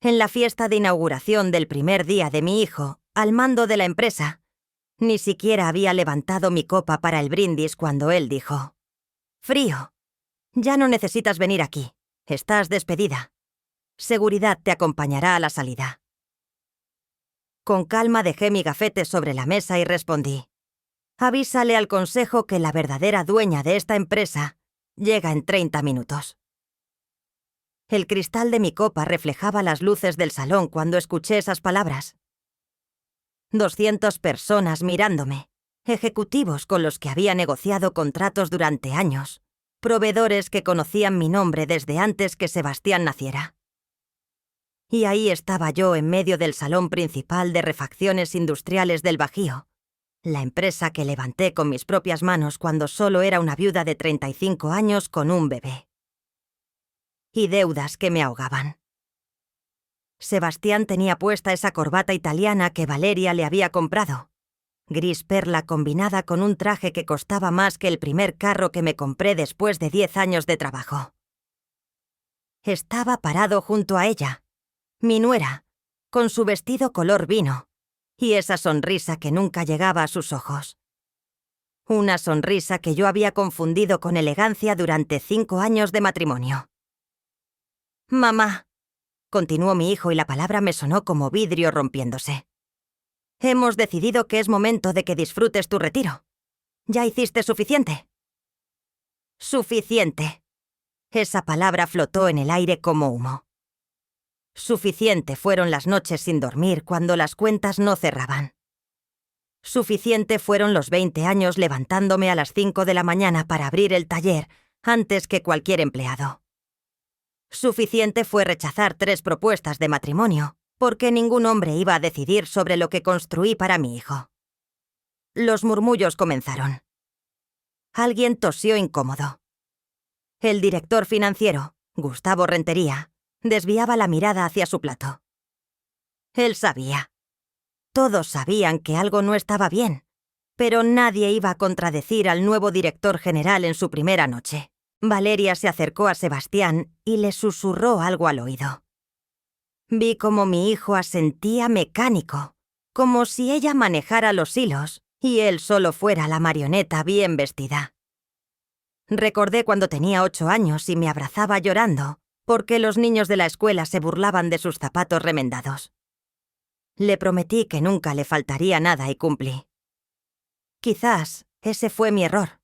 en la fiesta de inauguración del primer día de mi hijo, al mando de la empresa. Ni siquiera había levantado mi copa para el brindis cuando él dijo: «Frío, ya no necesitas venir aquí. Estás despedida. Seguridad te acompañará a la salida». Con calma dejé mi gafete sobre la mesa y respondí: «Avísale al consejo que la verdadera dueña de esta empresa llega en 30 minutos». El cristal de mi copa reflejaba las luces del salón cuando escuché esas palabras. 200 personas mirándome, ejecutivos con los que había negociado contratos durante años, proveedores que conocían mi nombre desde antes que Sebastián naciera. Y ahí estaba yo en medio del salón principal de refacciones industriales del Bajío, la empresa que levanté con mis propias manos cuando solo era una viuda de 35 años con un bebé. Y deudas que me ahogaban. Sebastián tenía puesta esa corbata italiana que Valeria le había comprado, gris perla combinada con un traje que costaba más que el primer carro que me compré después de 10 años de trabajo. Estaba parado junto a ella, mi nuera, con su vestido color vino, y esa sonrisa que nunca llegaba a sus ojos. Una sonrisa que yo había confundido con elegancia durante 5 años de matrimonio. «Mamá», continuó mi hijo y la palabra me sonó como vidrio rompiéndose. «Hemos decidido que es momento de que disfrutes tu retiro. ¿Ya hiciste suficiente?» «Suficiente». Esa palabra flotó en el aire como humo. Suficiente fueron las noches sin dormir cuando las cuentas no cerraban. Suficiente fueron los 20 años levantándome a las 5 de la mañana para abrir el taller antes que cualquier empleado. Suficiente fue rechazar 3 propuestas de matrimonio, porque ningún hombre iba a decidir sobre lo que construí para mi hijo. Los murmullos comenzaron. Alguien tosió incómodo. El director financiero, Gustavo Rentería, desviaba la mirada hacia su plato. Él sabía. Todos sabían que algo no estaba bien, pero nadie iba a contradecir al nuevo director general en su primera noche. Valeria se acercó a Sebastián y le susurró algo al oído. Vi cómo mi hijo asentía mecánico, como si ella manejara los hilos y él solo fuera la marioneta bien vestida. Recordé cuando tenía 8 años y me abrazaba llorando, porque los niños de la escuela se burlaban de sus zapatos remendados. Le prometí que nunca le faltaría nada y cumplí. Quizás ese fue mi error.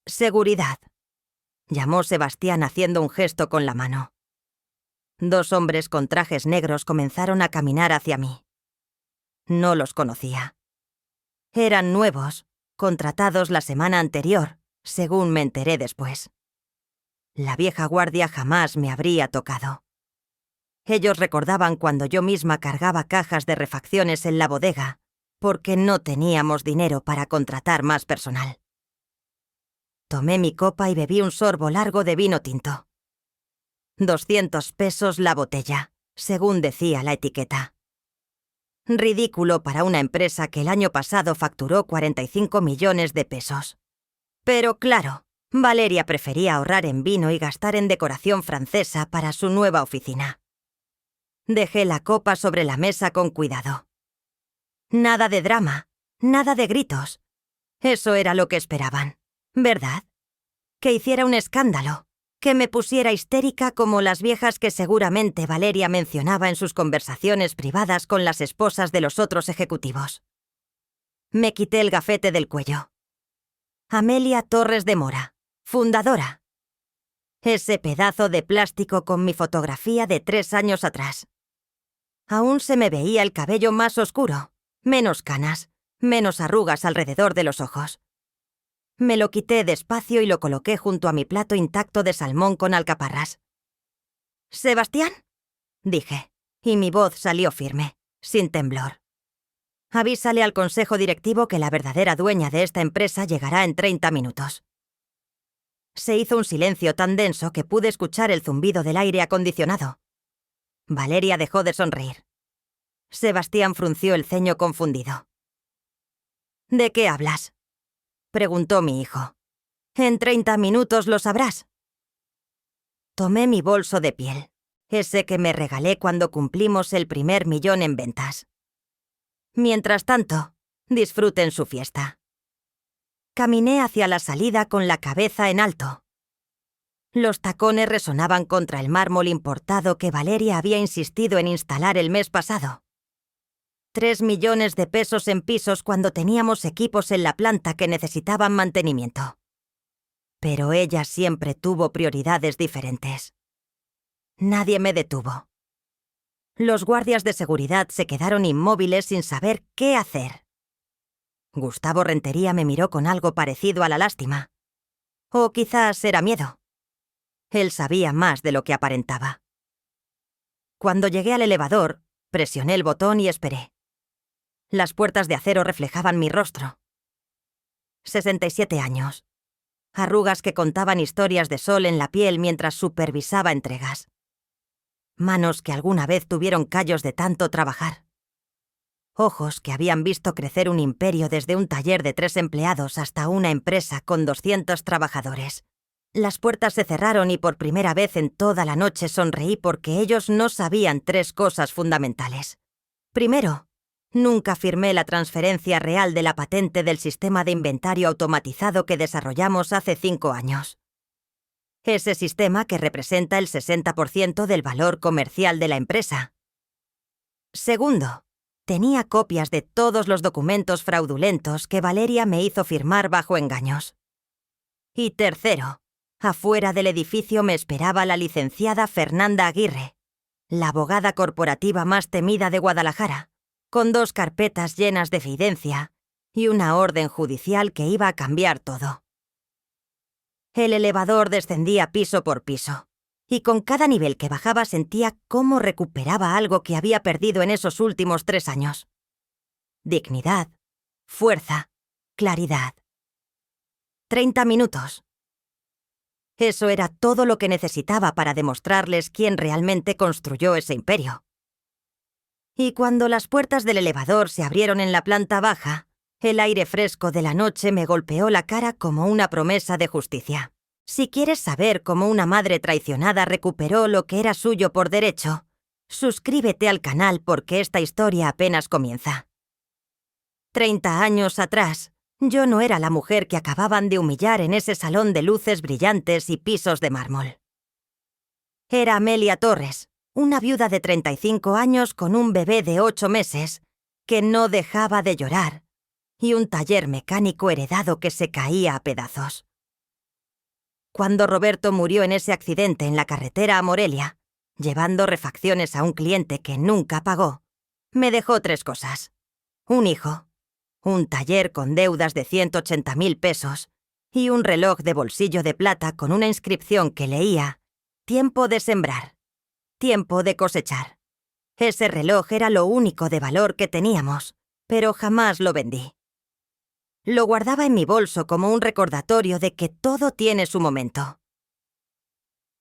«Seguridad», llamó Sebastián haciendo un gesto con la mano. 2 hombres con trajes negros comenzaron a caminar hacia mí. No los conocía. Eran nuevos, contratados la semana anterior, según me enteré después. La vieja guardia jamás me habría tocado. Ellos recordaban cuando yo misma cargaba cajas de refacciones en la bodega, porque no teníamos dinero para contratar más personal. Tomé mi copa y bebí un sorbo largo de vino tinto. 200 pesos la botella, según decía la etiqueta. Ridículo para una empresa que el año pasado facturó 45 millones de pesos. Pero claro, Valeria prefería ahorrar en vino y gastar en decoración francesa para su nueva oficina. Dejé la copa sobre la mesa con cuidado. Nada de drama, nada de gritos. Eso era lo que esperaban, ¿verdad? Que hiciera un escándalo, que me pusiera histérica como las viejas que seguramente Valeria mencionaba en sus conversaciones privadas con las esposas de los otros ejecutivos. Me quité el gafete del cuello. Amelia Torres de Mora, fundadora. Ese pedazo de plástico con mi fotografía de 3 años atrás. Aún se me veía el cabello más oscuro, menos canas, menos arrugas alrededor de los ojos. Me lo quité despacio y lo coloqué junto a mi plato intacto de salmón con alcaparras. «¿Sebastián?», dije, y mi voz salió firme, sin temblor. «Avísale al consejo directivo que la verdadera dueña de esta empresa llegará en 30 minutos». Se hizo un silencio tan denso que pude escuchar el zumbido del aire acondicionado. Valeria dejó de sonreír. Sebastián frunció el ceño confundido. «¿De qué hablas?», preguntó mi hijo. «En 30 minutos lo sabrás». Tomé mi bolso de piel, ese que me regalé cuando cumplimos el primer millón en ventas. Mientras tanto, disfruten su fiesta. Caminé hacia la salida con la cabeza en alto. Los tacones resonaban contra el mármol importado que Valeria había insistido en instalar el mes pasado. 3 millones de pesos en pisos cuando teníamos equipos en la planta que necesitaban mantenimiento. Pero ella siempre tuvo prioridades diferentes. Nadie me detuvo. Los guardias de seguridad se quedaron inmóviles sin saber qué hacer. Gustavo Rentería me miró con algo parecido a la lástima. O quizás era miedo. Él sabía más de lo que aparentaba. Cuando llegué al elevador, presioné el botón y esperé. Las puertas de acero reflejaban mi rostro. 67 años. Arrugas que contaban historias de sol en la piel mientras supervisaba entregas. Manos que alguna vez tuvieron callos de tanto trabajar. Ojos que habían visto crecer un imperio desde un taller de 3 empleados hasta una empresa con 200 trabajadores. Las puertas se cerraron y por primera vez en toda la noche sonreí porque ellos no sabían 3 cosas fundamentales. Primero, nunca firmé la transferencia real de la patente del sistema de inventario automatizado que desarrollamos hace 5 años. Ese sistema que representa el 60% del valor comercial de la empresa. Segundo, tenía copias de todos los documentos fraudulentos que Valeria me hizo firmar bajo engaños. Y tercero, afuera del edificio me esperaba la licenciada Fernanda Aguirre, la abogada corporativa más temida de Guadalajara, con 2 carpetas llenas de evidencia y una orden judicial que iba a cambiar todo. El elevador descendía piso por piso, y con cada nivel que bajaba sentía cómo recuperaba algo que había perdido en esos últimos 3 años. Dignidad, fuerza, claridad. 30 minutos. Eso era todo lo que necesitaba para demostrarles quién realmente construyó ese imperio. Y cuando las puertas del elevador se abrieron en la planta baja, el aire fresco de la noche me golpeó la cara como una promesa de justicia. Si quieres saber cómo una madre traicionada recuperó lo que era suyo por derecho, suscríbete al canal porque esta historia apenas comienza. 30 años atrás, yo no era la mujer que acababan de humillar en ese salón de luces brillantes y pisos de mármol. Era Amelia Torres, una viuda de 35 años con un bebé de 8 meses, que no dejaba de llorar, y un taller mecánico heredado que se caía a pedazos. Cuando Roberto murió en ese accidente en la carretera a Morelia, llevando refacciones a un cliente que nunca pagó, me dejó 3 cosas. Un hijo, un taller con deudas de 180.000 pesos y un reloj de bolsillo de plata con una inscripción que leía: tiempo de sembrar, tiempo de cosechar. Ese reloj era lo único de valor que teníamos, pero jamás lo vendí. Lo guardaba en mi bolso como un recordatorio de que todo tiene su momento.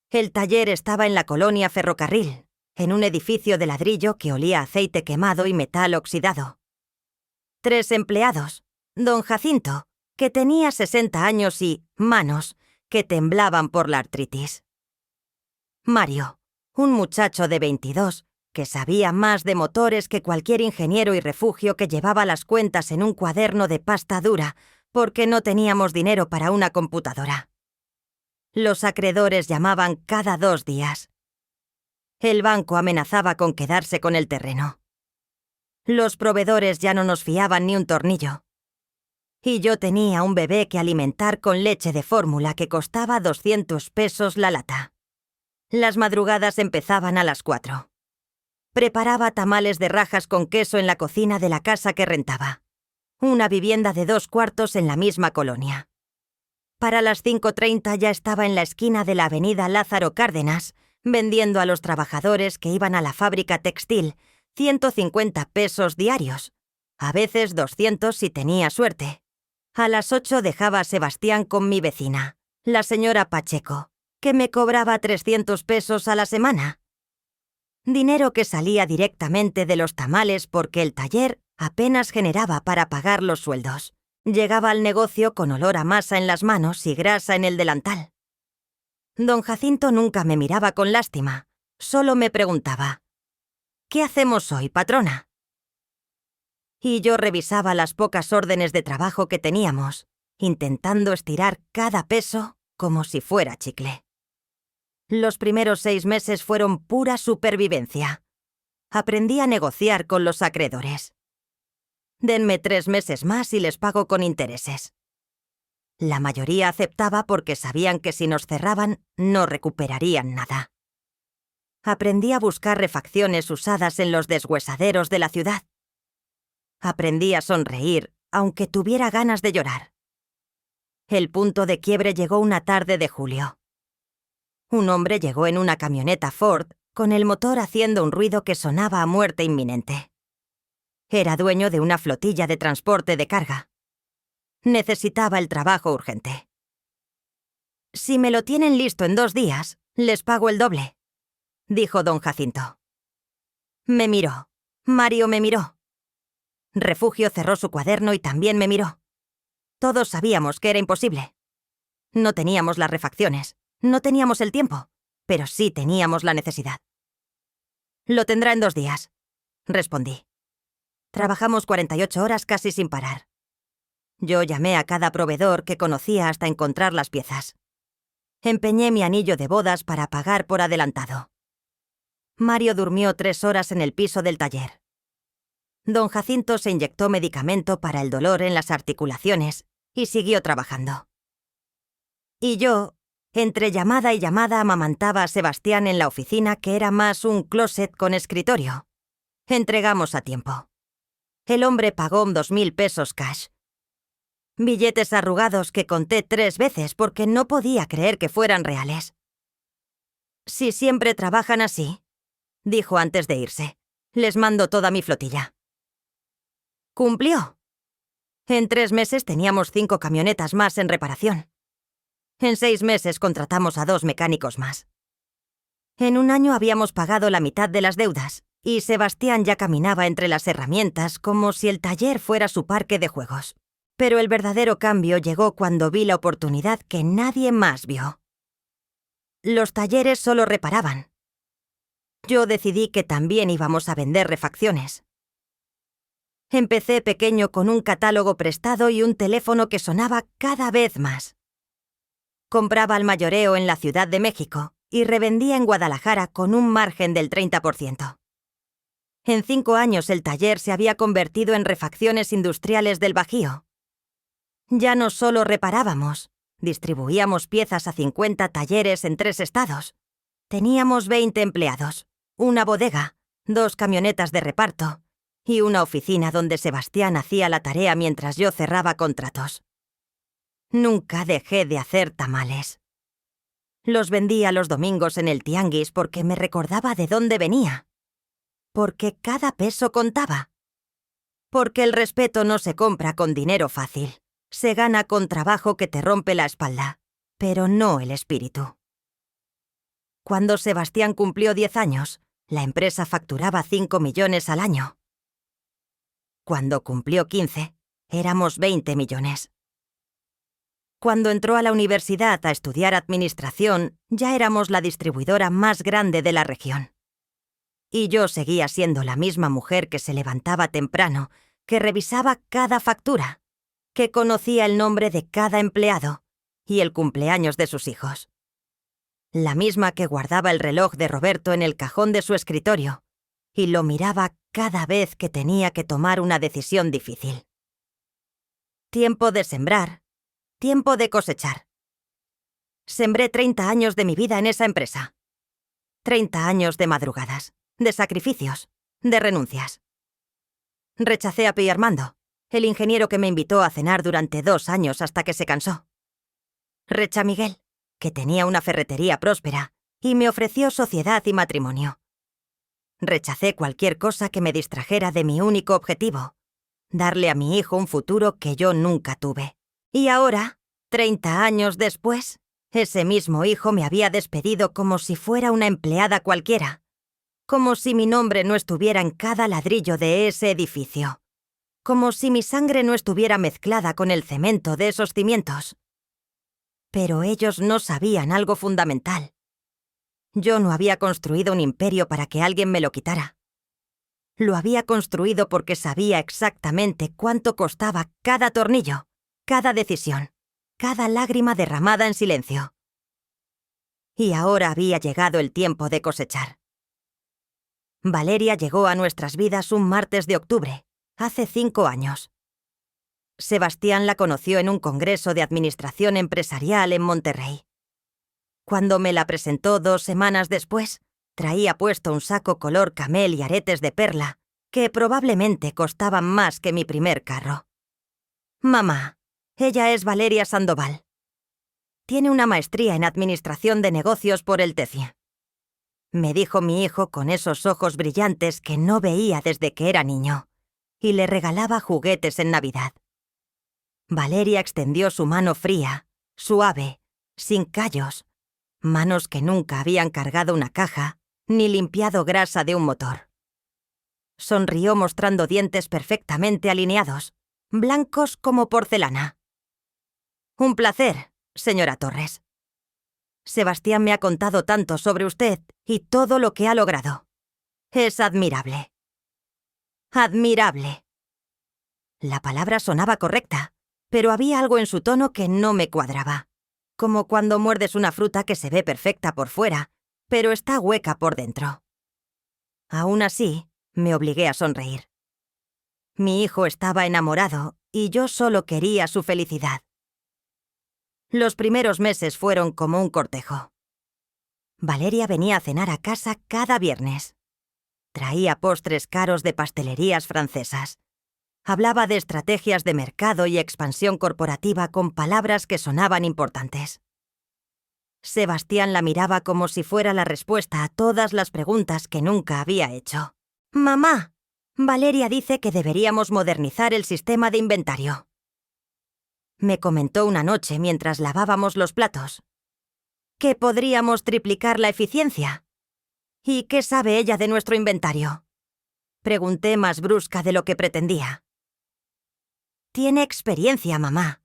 El taller estaba en la colonia Ferrocarril, en un edificio de ladrillo que olía a aceite quemado y metal oxidado. 3 empleados, don Jacinto, que tenía 60 años y manos que temblaban por la artritis. Mario, un muchacho de 22, que sabía más de motores que cualquier ingeniero y refugio que llevaba las cuentas en un cuaderno de pasta dura porque no teníamos dinero para una computadora. Los acreedores llamaban cada 2 días. El banco amenazaba con quedarse con el terreno. Los proveedores ya no nos fiaban ni un tornillo. Y yo tenía un bebé que alimentar con leche de fórmula que costaba 200 pesos la lata. Las madrugadas empezaban a las 4. Preparaba tamales de rajas con queso en la cocina de la casa que rentaba, una vivienda de 2 cuartos en la misma colonia. Para las 5:30 ya estaba en la esquina de la avenida Lázaro Cárdenas, vendiendo a los trabajadores que iban a la fábrica textil 150 pesos diarios, a veces 200 si tenía suerte. A las 8 dejaba a Sebastián con mi vecina, la señora Pacheco, que me cobraba 300 pesos a la semana. Dinero que salía directamente de los tamales porque el taller apenas generaba para pagar los sueldos. Llegaba al negocio con olor a masa en las manos y grasa en el delantal. Don Jacinto nunca me miraba con lástima, Solo me preguntaba: ¿qué hacemos hoy, patrona? Y yo revisaba las pocas órdenes de trabajo que teníamos, intentando estirar cada peso como si fuera chicle. Los primeros 6 meses fueron pura supervivencia. Aprendí a negociar con los acreedores. Denme 3 meses más y les pago con intereses. La mayoría aceptaba porque sabían que si nos cerraban, no recuperarían nada. Aprendí a buscar refacciones usadas en los deshuesaderos de la ciudad. Aprendí a sonreír, aunque tuviera ganas de llorar. El punto de quiebre llegó una tarde de julio. Un hombre llegó en una camioneta Ford, con el motor haciendo un ruido que sonaba a muerte inminente. Era dueño de una flotilla de transporte de carga. Necesitaba el trabajo urgente. «Si me lo tienen listo en 2 días, les pago el doble», dijo don Jacinto. Me miró. Mario me miró. Refugio cerró su cuaderno y también me miró. Todos sabíamos que era imposible. No teníamos las refacciones, no teníamos el tiempo, pero sí teníamos la necesidad. «Lo tendrá en 2 días», respondí. Trabajamos 48 horas casi sin parar. Yo llamé a cada proveedor que conocía hasta encontrar las piezas. Empeñé mi anillo de bodas para pagar por adelantado. Mario durmió 3 horas en el piso del taller. Don Jacinto se inyectó medicamento para el dolor en las articulaciones y siguió trabajando. Y yo, entre llamada y llamada, amamantaba a Sebastián en la oficina, que era más un closet con escritorio. Entregamos a tiempo. El hombre pagó 2.000 pesos cash. Billetes arrugados que conté 3 veces porque no podía creer que fueran reales. «Si siempre trabajan así», dijo antes de irse, «les mando toda mi flotilla». Cumplió. En 3 meses teníamos 5 camionetas más en reparación. En 6 meses contratamos a 2 mecánicos más. En 1 año habíamos pagado la mitad de las deudas y Sebastián ya caminaba entre las herramientas como si el taller fuera su parque de juegos. Pero el verdadero cambio llegó cuando vi la oportunidad que nadie más vio. Los talleres solo reparaban. Yo decidí que también íbamos a vender refacciones. Empecé pequeño con un catálogo prestado y un teléfono que sonaba cada vez más. Compraba al mayoreo en la Ciudad de México y revendía en Guadalajara con un margen del 30%. En 5 años el taller se había convertido en Refacciones Industriales del Bajío. Ya no solo reparábamos, distribuíamos piezas a 50 talleres en 3 estados. Teníamos 20 empleados, una bodega, 2 camionetas de reparto y una oficina donde Sebastián hacía la tarea mientras yo cerraba contratos. Nunca dejé de hacer tamales. Los vendía los domingos en el tianguis porque me recordaba de dónde venía. Porque cada peso contaba. Porque el respeto no se compra con dinero fácil. Se gana con trabajo que te rompe la espalda, pero no el espíritu. Cuando Sebastián cumplió 10 años, la empresa facturaba 5 millones al año. Cuando cumplió 15, éramos 20 millones. Cuando entró a la universidad a estudiar administración, ya éramos la distribuidora más grande de la región. Y yo seguía siendo la misma mujer que se levantaba temprano, que revisaba cada factura, que conocía el nombre de cada empleado y el cumpleaños de sus hijos. La misma que guardaba el reloj de Roberto en el cajón de su escritorio y lo miraba cada vez que tenía que tomar una decisión difícil. Tiempo de sembrar, tiempo de cosechar. Sembré 30 años de mi vida en esa empresa. 30 años de madrugadas, de sacrificios, de renuncias. Rechacé a Pi Armando, el ingeniero que me invitó a cenar durante 2 años hasta que se cansó. Recha a Miguel, que tenía una ferretería próspera y me ofreció sociedad y matrimonio. Rechacé cualquier cosa que me distrajera de mi único objetivo, darle a mi hijo un futuro que yo nunca tuve. Y ahora, 30 años después, ese mismo hijo me había despedido como si fuera una empleada cualquiera, como si mi nombre no estuviera en cada ladrillo de ese edificio, como si mi sangre no estuviera mezclada con el cemento de esos cimientos. Pero ellos no sabían algo fundamental. Yo no había construido un imperio para que alguien me lo quitara. Lo había construido porque sabía exactamente cuánto costaba cada tornillo, cada decisión, cada lágrima derramada en silencio. Y ahora había llegado el tiempo de cosechar. Valeria llegó a nuestras vidas un martes de octubre, hace 5 años. Sebastián la conoció en un congreso de administración empresarial en Monterrey. Cuando me la presentó 2 semanas después, traía puesto un saco color camel y aretes de perla, que probablemente costaban más que mi primer carro. Mamá, ella es Valeria Sandoval. Tiene una maestría en administración de negocios por el TECI. Me dijo mi hijo con esos ojos brillantes que no veía desde que era niño, y le regalaba juguetes en Navidad. Valeria extendió su mano fría, suave, sin callos, manos que nunca habían cargado una caja ni limpiado grasa de un motor. Sonrió mostrando dientes perfectamente alineados, blancos como porcelana. Un placer, señora Torres. Sebastián me ha contado tanto sobre usted y todo lo que ha logrado. Es admirable. Admirable. La palabra sonaba correcta, pero había algo en su tono que no me cuadraba. Como cuando muerdes una fruta que se ve perfecta por fuera, pero está hueca por dentro. Aún así, me obligué a sonreír. Mi hijo estaba enamorado y yo solo quería su felicidad. Los primeros meses fueron como un cortejo. Valeria venía a cenar a casa cada viernes. Traía postres caros de pastelerías francesas. Hablaba de estrategias de mercado y expansión corporativa con palabras que sonaban importantes. Sebastián la miraba como si fuera la respuesta a todas las preguntas que nunca había hecho. «Mamá, Valeria dice que deberíamos modernizar el sistema de inventario», me comentó una noche mientras lavábamos los platos. «Que podríamos triplicar la eficiencia». «¿Y qué sabe ella de nuestro inventario?», pregunté más brusca de lo que pretendía. «Tiene experiencia, mamá.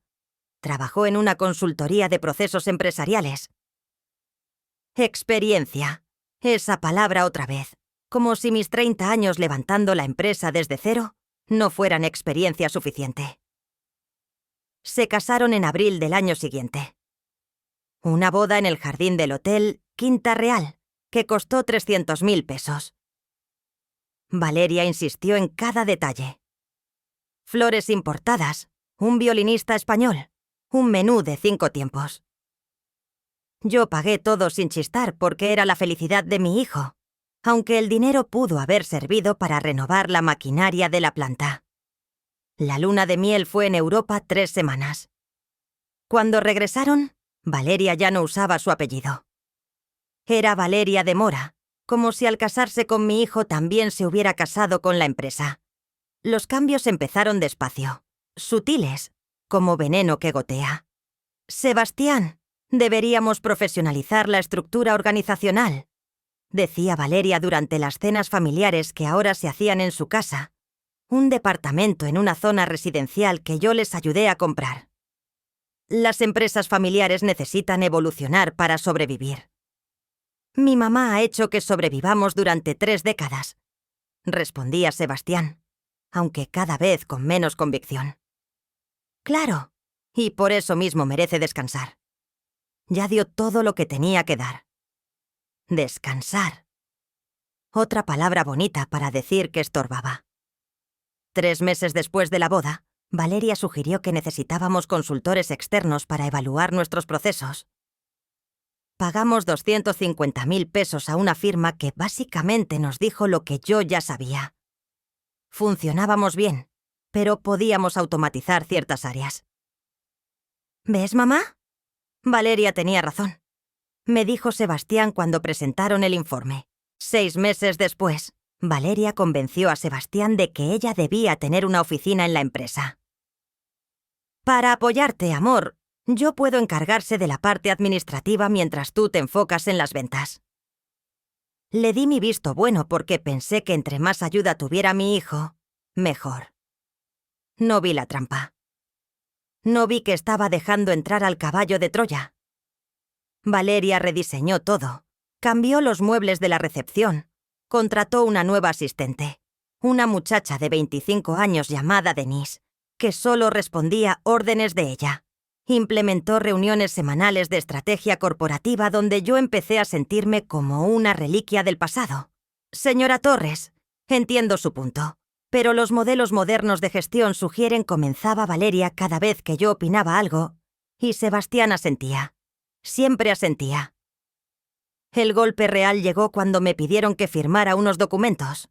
Trabajó en una consultoría de procesos empresariales». Experiencia. Esa palabra otra vez. Como si mis 30 años levantando la empresa desde cero no fueran experiencia suficiente. Se casaron en abril del año siguiente. Una boda en el jardín del hotel Quinta Real, que costó 300.000 pesos. Valeria insistió en cada detalle. Flores importadas, un violinista español, un menú de 5 tiempos. Yo pagué todo sin chistar porque era la felicidad de mi hijo, aunque el dinero pudo haber servido para renovar la maquinaria de la planta. La luna de miel fue en Europa 3 semanas. Cuando regresaron, Valeria ya no usaba su apellido. Era Valeria de Mora, como si al casarse con mi hijo también se hubiera casado con la empresa. Los cambios empezaron despacio, sutiles, como veneno que gotea. «Sebastián, deberíamos profesionalizar la estructura organizacional», decía Valeria durante las cenas familiares que ahora se hacían en su casa, un departamento en una zona residencial que yo les ayudé a comprar. «Las empresas familiares necesitan evolucionar para sobrevivir». «Mi mamá ha hecho que sobrevivamos durante 3 décadas», respondía Sebastián, aunque cada vez con menos convicción. «Claro, y por eso mismo merece descansar. Ya dio todo lo que tenía que dar». Descansar. Otra palabra bonita para decir que estorbaba. 3 meses después de la boda, Valeria sugirió que necesitábamos consultores externos para evaluar nuestros procesos. Pagamos 250.000 pesos a una firma que básicamente nos dijo lo que yo ya sabía. Funcionábamos bien, pero podíamos automatizar ciertas áreas. «¿Ves, mamá? Valeria tenía razón», me dijo Sebastián cuando presentaron el informe. 6 meses después, Valeria convenció a Sebastián de que ella debía tener una oficina en la empresa. «Para apoyarte, amor, yo puedo encargarse de la parte administrativa mientras tú te enfocas en las ventas». Le di mi visto bueno porque pensé que entre más ayuda tuviera mi hijo, mejor. No vi la trampa. No vi que estaba dejando entrar al caballo de Troya. Valeria rediseñó todo, Cambió los muebles de la recepción. Contrató una nueva asistente, una muchacha de 25 años llamada Denise, que solo respondía órdenes de ella. Implementó reuniones semanales de estrategia corporativa donde yo empecé a sentirme como una reliquia del pasado. Señora Torres, entiendo su punto, pero los modelos modernos de gestión sugieren comenzaba Valeria cada vez que yo opinaba algo, y Sebastián asentía. Siempre asentía. El golpe real llegó cuando me pidieron que firmara unos documentos.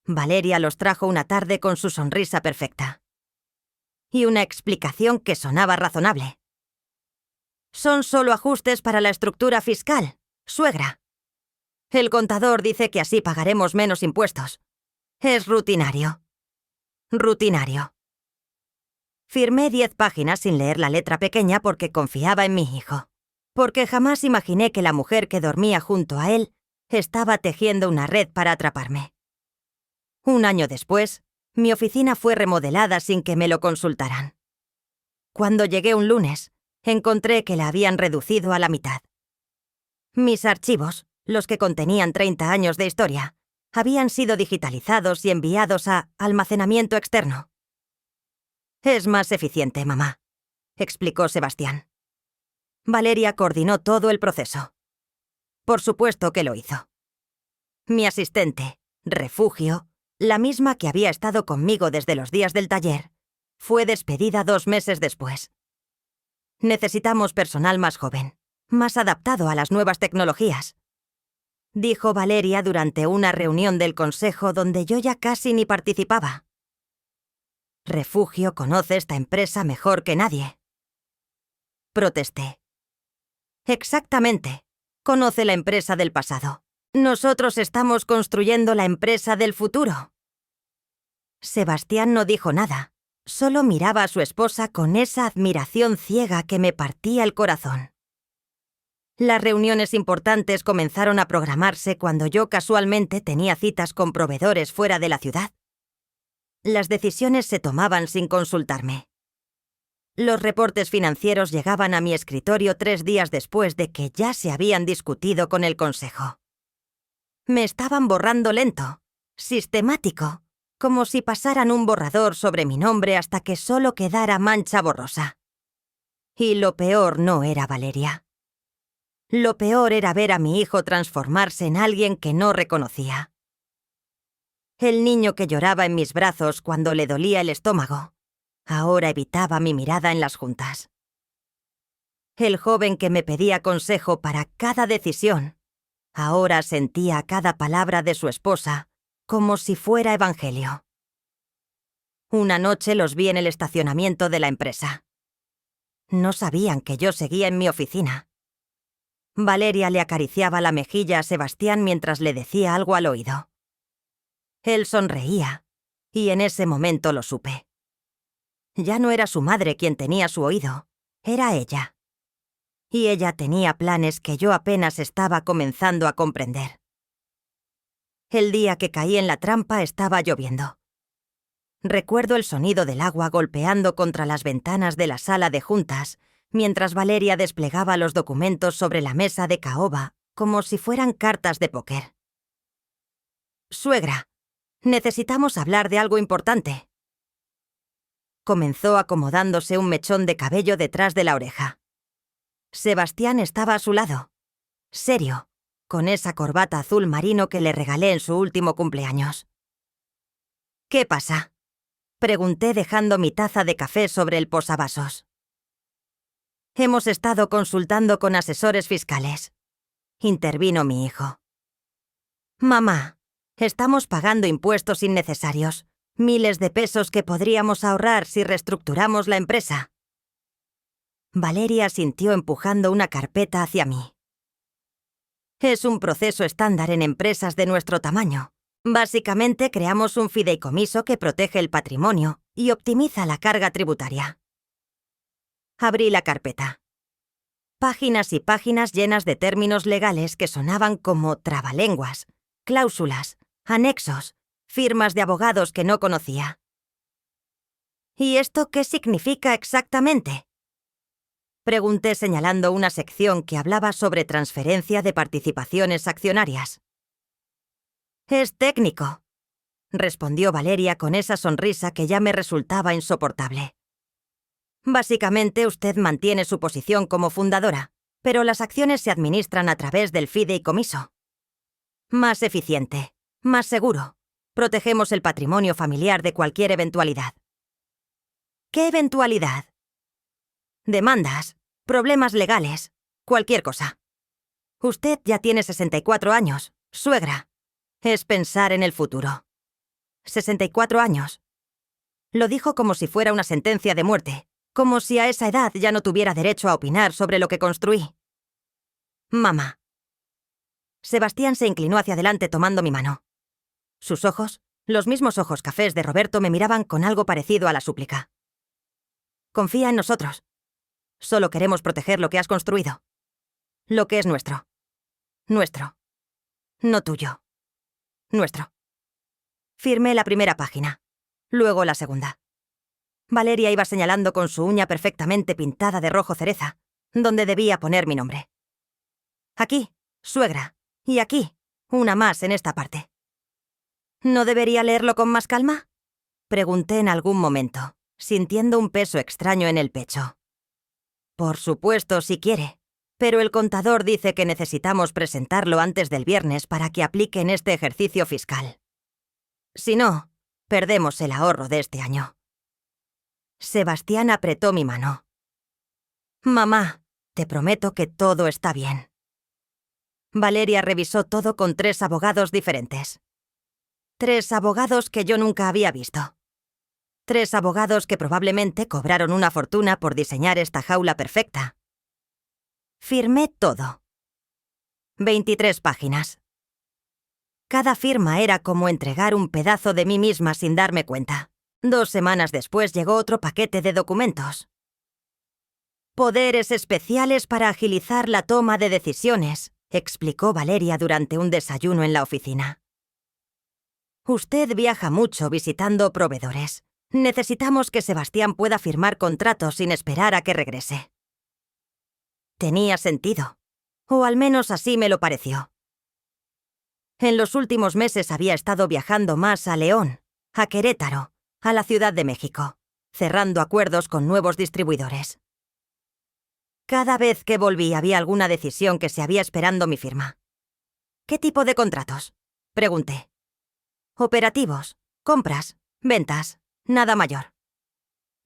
Valeria los trajo una tarde con su sonrisa perfecta. Y una explicación que sonaba razonable. Son solo ajustes para la estructura fiscal, suegra. El contador dice que así pagaremos menos impuestos. Es rutinario. Rutinario. Firmé 10 páginas sin leer la letra pequeña porque confiaba en mi hijo. Porque jamás imaginé que la mujer que dormía junto a él estaba tejiendo una red para atraparme. Un año después, mi oficina fue remodelada sin que me lo consultaran. Cuando llegué un lunes, encontré que la habían reducido a la mitad. Mis archivos, los que contenían 30 años de historia, habían sido digitalizados y enviados a almacenamiento externo. «Es más eficiente, mamá», explicó Sebastián. Valeria coordinó todo el proceso. Por supuesto que lo hizo. Mi asistente, Refugio, la misma que había estado conmigo desde los días del taller, fue despedida 2 meses después. Necesitamos personal más joven, más adaptado a las nuevas tecnologías, dijo Valeria durante una reunión del consejo donde yo ya casi ni participaba. Refugio conoce esta empresa mejor que nadie. Protesté. Exactamente. Conoce la empresa del pasado. Nosotros estamos construyendo la empresa del futuro. Sebastián no dijo nada. Solo miraba a su esposa con esa admiración ciega que me partía el corazón. Las reuniones importantes comenzaron a programarse cuando yo casualmente tenía citas con proveedores fuera de la ciudad. Las decisiones se tomaban sin consultarme. Los reportes financieros llegaban a mi escritorio 3 días después de que ya se habían discutido con el consejo. Me estaban borrando lento, sistemático, como si pasaran un borrador sobre mi nombre hasta que solo quedara mancha borrosa. Y lo peor no era Valeria. Lo peor era ver a mi hijo transformarse en alguien que no reconocía. El niño que lloraba en mis brazos cuando le dolía el estómago, ahora evitaba mi mirada en las juntas. El joven que me pedía consejo para cada decisión, ahora sentía cada palabra de su esposa como si fuera evangelio. Una noche los vi en el estacionamiento de la empresa. No sabían que yo seguía en mi oficina. Valeria le acariciaba la mejilla a Sebastián mientras le decía algo al oído. Él sonreía, y en ese momento lo supe. Ya no era su madre quien tenía su oído, era ella. Y ella tenía planes que yo apenas estaba comenzando a comprender. El día que caí en la trampa estaba lloviendo. Recuerdo el sonido del agua golpeando contra las ventanas de la sala de juntas, mientras Valeria desplegaba los documentos sobre la mesa de caoba como si fueran cartas de póker. «Suegra, necesitamos hablar de algo importante». Comenzó acomodándose un mechón de cabello detrás de la oreja. Sebastián estaba a su lado, serio, con esa corbata azul marino que le regalé en su último cumpleaños. «¿Qué pasa?», pregunté dejando mi taza de café sobre el posavasos. «Hemos estado consultando con asesores fiscales», intervino mi hijo. «Mamá, estamos pagando impuestos innecesarios, miles de pesos que podríamos ahorrar si reestructuramos la empresa». Valeria asintió empujando una carpeta hacia mí. «Es un proceso estándar en empresas de nuestro tamaño. Básicamente creamos un fideicomiso que protege el patrimonio y optimiza la carga tributaria». Abrí la carpeta. Páginas y páginas llenas de términos legales que sonaban como trabalenguas, cláusulas, anexos, firmas de abogados que no conocía. «¿Y esto qué significa exactamente?», Pregunté señalando una sección que hablaba sobre transferencia de participaciones accionarias. Es técnico, respondió Valeria con esa sonrisa que ya me resultaba insoportable. Básicamente usted mantiene su posición como fundadora, pero las acciones se administran a través del fideicomiso. Más eficiente, más seguro. Protegemos el patrimonio familiar de cualquier eventualidad. ¿Qué eventualidad? Demandas, problemas legales, cualquier cosa. Usted ya tiene 64 años, suegra. Es pensar en el futuro. 64 años. Lo dijo como si fuera una sentencia de muerte, como si a esa edad ya no tuviera derecho a opinar sobre lo que construí. Mamá. Sebastián se inclinó hacia adelante tomando mi mano. Sus ojos, los mismos ojos cafés de Roberto, me miraban con algo parecido a la súplica. Confía en nosotros. Solo queremos proteger lo que has construido. Lo que es nuestro. Nuestro. No tuyo. Nuestro. Firmé la primera página. Luego la segunda. Valeria iba señalando con su uña perfectamente pintada de rojo cereza, donde debía poner mi nombre. Aquí, suegra. Y aquí, una más en esta parte. ¿No debería leerlo con más calma? Pregunté en algún momento, sintiendo un peso extraño en el pecho. Por supuesto, si quiere, pero el contador dice que necesitamos presentarlo antes del viernes para que apliquen este ejercicio fiscal. Si no, perdemos el ahorro de este año. Sebastián apretó mi mano. Mamá, te prometo que todo está bien. Valeria revisó todo con 3 abogados diferentes. 3 abogados que yo nunca había visto. 3 abogados que probablemente cobraron una fortuna por diseñar esta jaula perfecta. Firmé todo. 23 páginas. Cada firma era como entregar un pedazo de mí misma sin darme cuenta. 2 semanas después llegó otro paquete de documentos. Poderes especiales para agilizar la toma de decisiones, explicó Valeria durante un desayuno en la oficina. Usted viaja mucho visitando proveedores. Necesitamos que Sebastián pueda firmar contratos sin esperar a que regrese. Tenía sentido, o al menos así me lo pareció. En los últimos meses había estado viajando más a León, a Querétaro, a la Ciudad de México, cerrando acuerdos con nuevos distribuidores. Cada vez que volví había alguna decisión que se había esperando mi firma. ¿Qué tipo de contratos?, pregunté. Operativos, compras, ventas, nada mayor.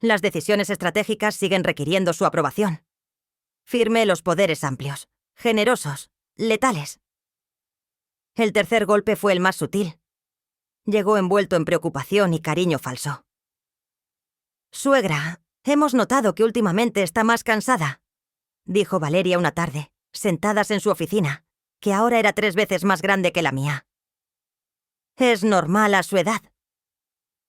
Las decisiones estratégicas siguen requiriendo su aprobación. Firmé los poderes amplios, generosos, letales. El tercer golpe fue el más sutil. Llegó envuelto en preocupación y cariño falso. Suegra, hemos notado que últimamente está más cansada, dijo Valeria una tarde, sentadas en su oficina, que ahora era 3 veces más grande que la mía. Es normal a su edad.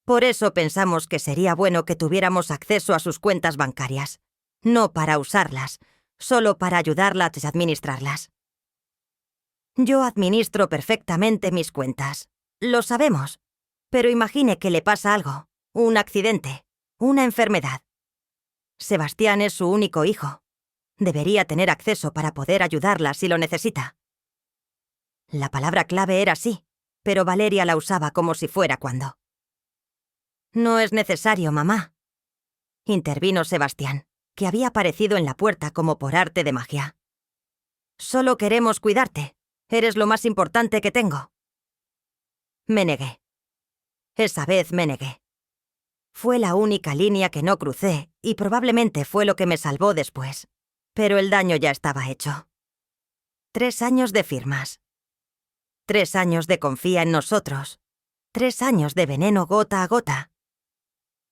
Por eso pensamos que sería bueno que tuviéramos acceso a sus cuentas bancarias, no para usarlas, solo para ayudarla a administrarlas. Yo administro perfectamente mis cuentas, lo sabemos, pero imagine que le pasa algo, un accidente, una enfermedad. Sebastián es su único hijo. Debería tener acceso para poder ayudarla si lo necesita. La palabra clave era sí, pero Valeria la usaba como si fuera cuando. No es necesario, mamá, intervino Sebastián, que había aparecido en la puerta como por arte de magia. Solo queremos cuidarte. Eres lo más importante que tengo. Me negué. Esa vez me negué. Fue la única línea que no crucé y probablemente fue lo que me salvó después. Pero el daño ya estaba hecho. 3 años de firmas. 3 años de confía en nosotros. 3 años de veneno gota a gota.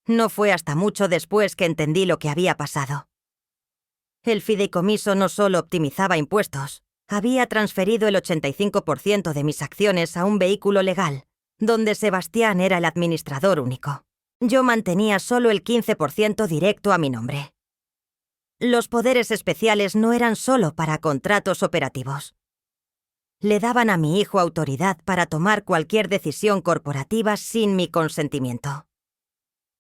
No fue hasta mucho después que entendí lo que había pasado. El fideicomiso no solo optimizaba impuestos, había transferido el 85% de mis acciones a un vehículo legal, donde Sebastián era el administrador único. Yo mantenía solo el 15% directo a mi nombre. Los poderes especiales no eran solo para contratos operativos. Le daban a mi hijo autoridad para tomar cualquier decisión corporativa sin mi consentimiento.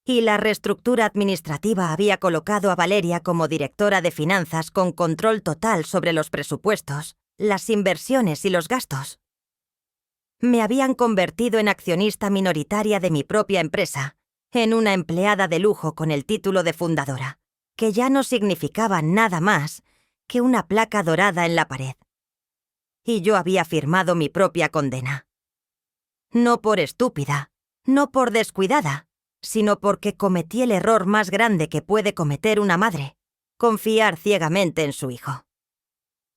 Y la reestructura administrativa había colocado a Valeria como directora de finanzas con control total sobre los presupuestos, las inversiones y los gastos. Me habían convertido en accionista minoritaria de mi propia empresa, en una empleada de lujo con el título de fundadora, que ya no significaba nada más que una placa dorada en la pared. Y yo había firmado mi propia condena. No por estúpida, no por descuidada, sino porque cometí el error más grande que puede cometer una madre: confiar ciegamente en su hijo.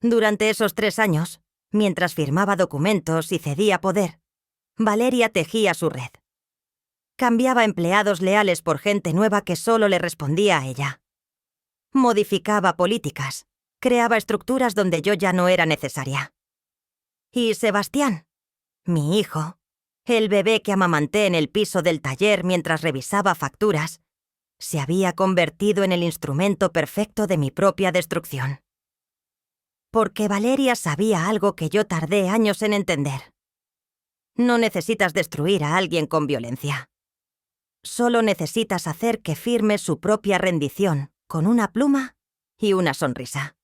Durante esos 3 años, mientras firmaba documentos y cedía poder, Valeria tejía su red. Cambiaba empleados leales por gente nueva que solo le respondía a ella. Modificaba políticas, creaba estructuras donde yo ya no era necesaria. Y Sebastián, mi hijo, el bebé que amamanté en el piso del taller mientras revisaba facturas, se había convertido en el instrumento perfecto de mi propia destrucción. Porque Valeria sabía algo que yo tardé años en entender. No necesitas destruir a alguien con violencia. Solo necesitas hacer que firme su propia rendición con una pluma y una sonrisa.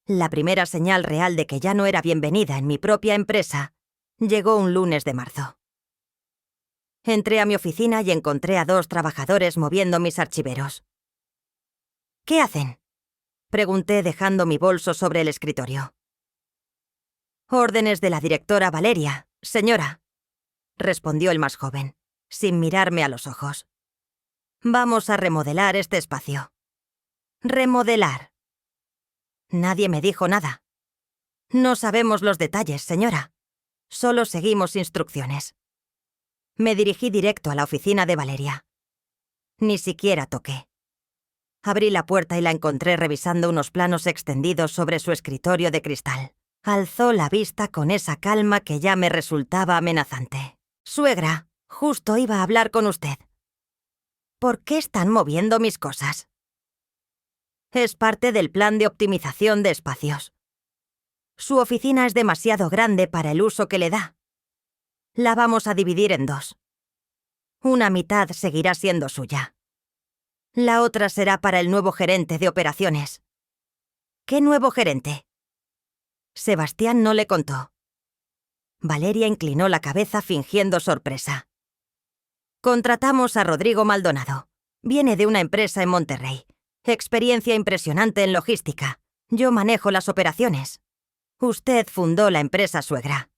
La primera señal real de que ya no era bienvenida en mi propia empresa llegó un lunes de marzo. Entré a mi oficina y encontré a 2 trabajadores moviendo mis archiveros. ¿Qué hacen?, pregunté dejando mi bolso sobre el escritorio. «Órdenes de la directora Valeria, señora», respondió el más joven, sin mirarme a los ojos. «Vamos a remodelar este espacio». «¿Remodelar?» Nadie me dijo nada. «No sabemos los detalles, señora. Solo seguimos instrucciones». Me dirigí directo a la oficina de Valeria. Ni siquiera toqué. Abrí la puerta y la encontré revisando unos planos extendidos sobre su escritorio de cristal. Alzó la vista con esa calma que ya me resultaba amenazante. «Suegra, justo iba a hablar con usted». «¿Por qué están moviendo mis cosas?» «Es parte del plan de optimización de espacios. Su oficina es demasiado grande para el uso que le da. La vamos a dividir en 2. Una mitad seguirá siendo suya. La otra será para el nuevo gerente de operaciones». «¿Qué nuevo gerente?» Sebastián no le contó. Valeria inclinó la cabeza fingiendo sorpresa. «Contratamos a Rodrigo Maldonado. Viene de una empresa en Monterrey. Experiencia impresionante en logística. Yo manejo las operaciones. Usted fundó la empresa suegra».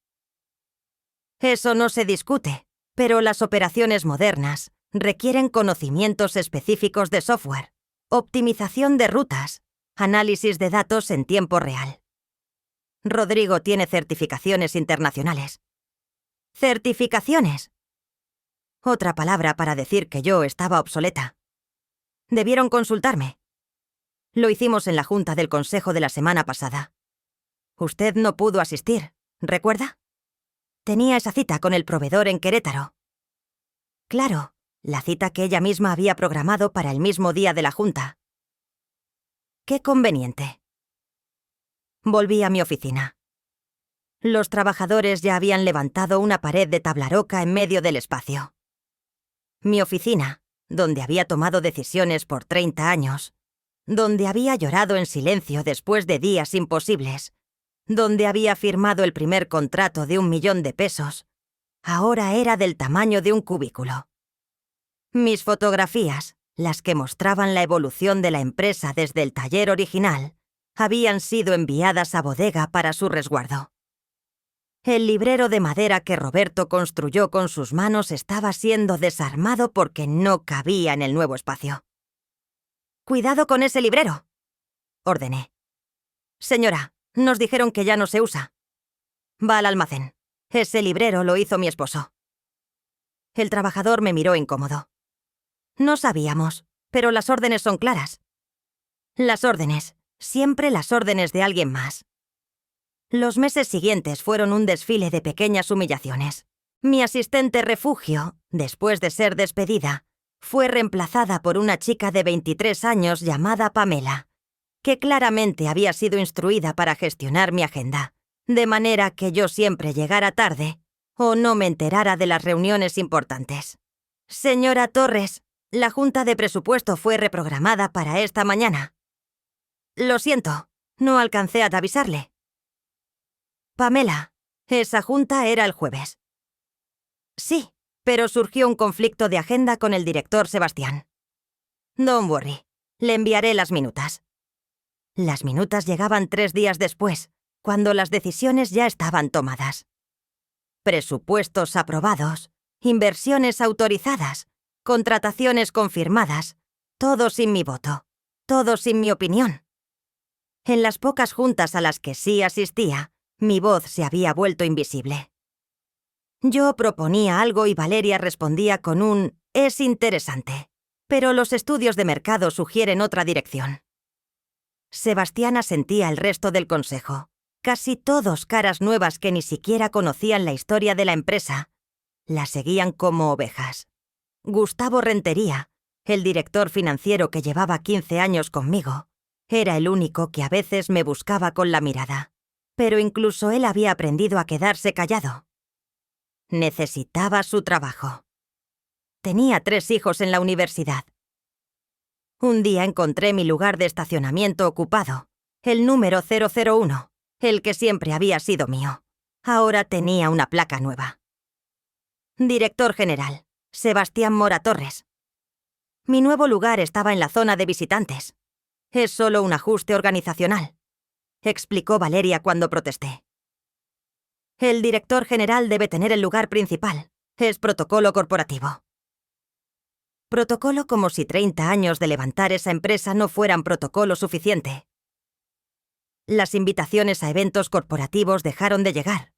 «Eso no se discute, pero las operaciones modernas requieren conocimientos específicos de software, optimización de rutas, análisis de datos en tiempo real. Rodrigo tiene certificaciones internacionales». «¿Certificaciones?» Otra palabra para decir que yo estaba obsoleta. Debieron consultarme. Lo hicimos en la junta del consejo de la semana pasada. Usted no pudo asistir, ¿recuerda? Tenía esa cita con el proveedor en Querétaro. Claro, la cita que ella misma había programado para el mismo día de la junta. Qué conveniente. Volví a mi oficina. Los trabajadores ya habían levantado una pared de tablaroca en medio del espacio. Mi oficina, donde había tomado decisiones por 30 años, donde había llorado en silencio después de días imposibles, donde había firmado el primer contrato de 1 millón de pesos, ahora era del tamaño de un cubículo. Mis fotografías, las que mostraban la evolución de la empresa desde el taller original, habían sido enviadas a bodega para su resguardo. El librero de madera que Roberto construyó con sus manos estaba siendo desarmado porque no cabía en el nuevo espacio. «Cuidado con ese librero», ordené. «Señora, nos dijeron que ya no se usa. Va al almacén. Ese librero lo hizo mi esposo». El trabajador me miró incómodo. «No sabíamos, pero las órdenes son claras». «Las órdenes, siempre las órdenes de alguien más». Los meses siguientes fueron un desfile de pequeñas humillaciones. Mi asistente refugio, después de ser despedida, fue reemplazada por una chica de 23 años llamada Pamela, que claramente había sido instruida para gestionar mi agenda, de manera que yo siempre llegara tarde o no me enterara de las reuniones importantes. Señora Torres, la junta de presupuesto fue reprogramada para esta mañana. Lo siento, no alcancé a avisarle. Pamela, esa junta era el jueves. Sí, pero surgió un conflicto de agenda con el director Sebastián. Don't worry, le enviaré las minutas. Las minutas llegaban 3 días después, cuando las decisiones ya estaban tomadas. Presupuestos aprobados, inversiones autorizadas, contrataciones confirmadas, todo sin mi voto, todo sin mi opinión. En las pocas juntas a las que sí asistía, mi voz se había vuelto invisible. Yo proponía algo y Valeria respondía con un «es interesante», pero los estudios de mercado sugieren otra dirección. Sebastián asentía el resto del consejo, casi todos caras nuevas que ni siquiera conocían la historia de la empresa. La seguían como ovejas. Gustavo Rentería, el director financiero que llevaba 15 años conmigo, era el único que a veces me buscaba con la mirada. Pero incluso él había aprendido a quedarse callado. Necesitaba su trabajo. Tenía 3 hijos en la universidad. Un día encontré mi lugar de estacionamiento ocupado, el número 001, el que siempre había sido mío. Ahora tenía una placa nueva. Director general, Sebastián Mora Torres. Mi nuevo lugar estaba en la zona de visitantes. Es solo un ajuste organizacional, explicó Valeria cuando protesté. El director general debe tener el lugar principal. Es protocolo corporativo. Protocolo como si 30 años de levantar esa empresa no fueran protocolo suficiente. Las invitaciones a eventos corporativos dejaron de llegar.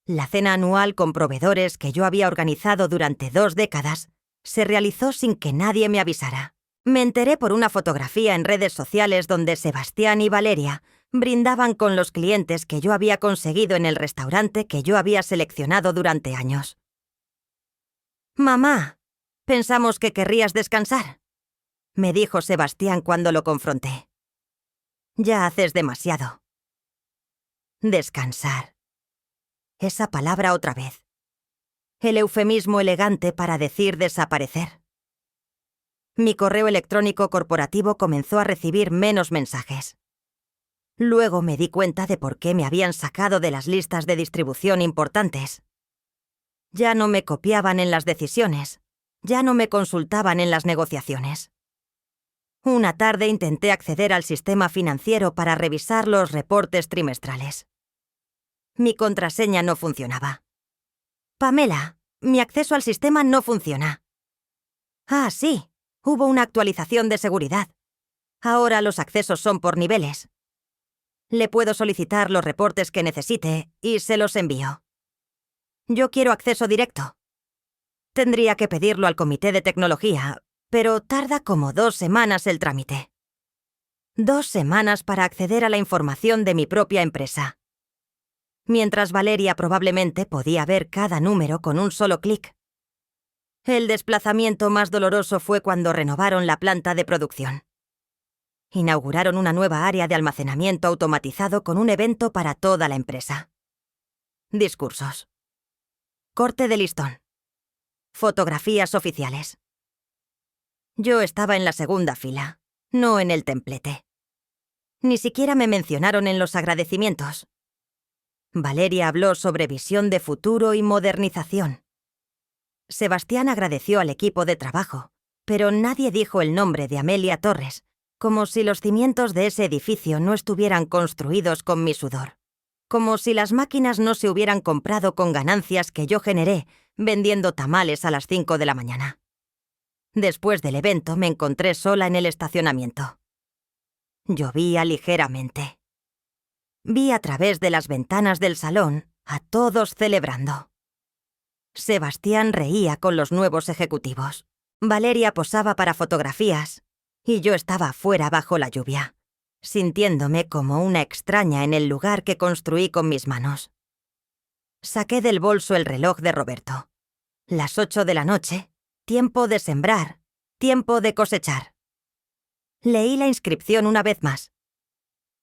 La cena anual con proveedores que yo había organizado durante 2 décadas se realizó sin que nadie me avisara. Me enteré por una fotografía en redes sociales donde Sebastián y Valeria brindaban con los clientes que yo había conseguido en el restaurante que yo había seleccionado durante años. «Mamá, pensamos que querrías descansar», me dijo Sebastián cuando lo confronté. «Ya haces demasiado». Descansar. Esa palabra otra vez. El eufemismo elegante para decir desaparecer. Mi correo electrónico corporativo comenzó a recibir menos mensajes. Luego me di cuenta de por qué me habían sacado de las listas de distribución importantes. Ya no me copiaban en las decisiones, ya no me consultaban en las negociaciones. Una tarde intenté acceder al sistema financiero para revisar los reportes trimestrales. Mi contraseña no funcionaba. «Pamela, mi acceso al sistema no funciona». «Ah, sí, hubo una actualización de seguridad. Ahora los accesos son por niveles. Le puedo solicitar los reportes que necesite y se los envío. Yo quiero acceso directo. Tendría que pedirlo al comité de tecnología, pero tarda como 2 semanas el trámite. 2 semanas para acceder a la información de mi propia empresa. Mientras Valeria probablemente podía ver cada número con un solo clic. El desplazamiento más doloroso fue cuando renovaron la planta de producción. Inauguraron una nueva área de almacenamiento automatizado con un evento para toda la empresa. Discursos. Corte de listón. Fotografías oficiales. Yo estaba en la segunda fila, no en el templete. Ni siquiera me mencionaron en los agradecimientos. Valeria habló sobre visión de futuro y modernización. Sebastián agradeció al equipo de trabajo, pero nadie dijo el nombre de Amelia Torres, como si los cimientos de ese edificio no estuvieran construidos con mi sudor. Como si las máquinas no se hubieran comprado con ganancias que yo generé vendiendo tamales a las 5 de la mañana. Después del evento me encontré sola en el estacionamiento. Llovía ligeramente. Vi a través de las ventanas del salón a todos celebrando. Sebastián reía con los nuevos ejecutivos. Valeria posaba para fotografías y yo estaba afuera bajo la lluvia, sintiéndome como una extraña en el lugar que construí con mis manos. Saqué del bolso el reloj de Roberto. Las 8 de la noche, tiempo de sembrar, tiempo de cosechar. Leí la inscripción una vez más.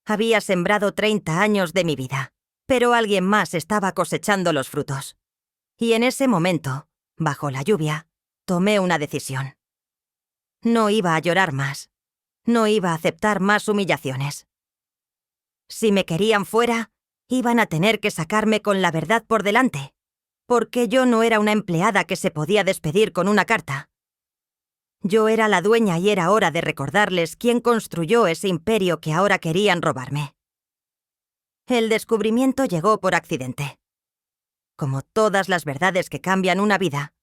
Había sembrado 30 años de mi vida, pero alguien más estaba cosechando los frutos. Y en ese momento, bajo la lluvia, Tomé una decisión. No iba a llorar más. No iba a aceptar más humillaciones. Si me querían fuera, iban a tener que sacarme con la verdad por delante, porque yo no era una empleada que se podía despedir con una carta. Yo era la dueña y era hora de recordarles quién construyó ese imperio que ahora querían robarme. El descubrimiento llegó por accidente. Como todas las verdades que cambian una vida,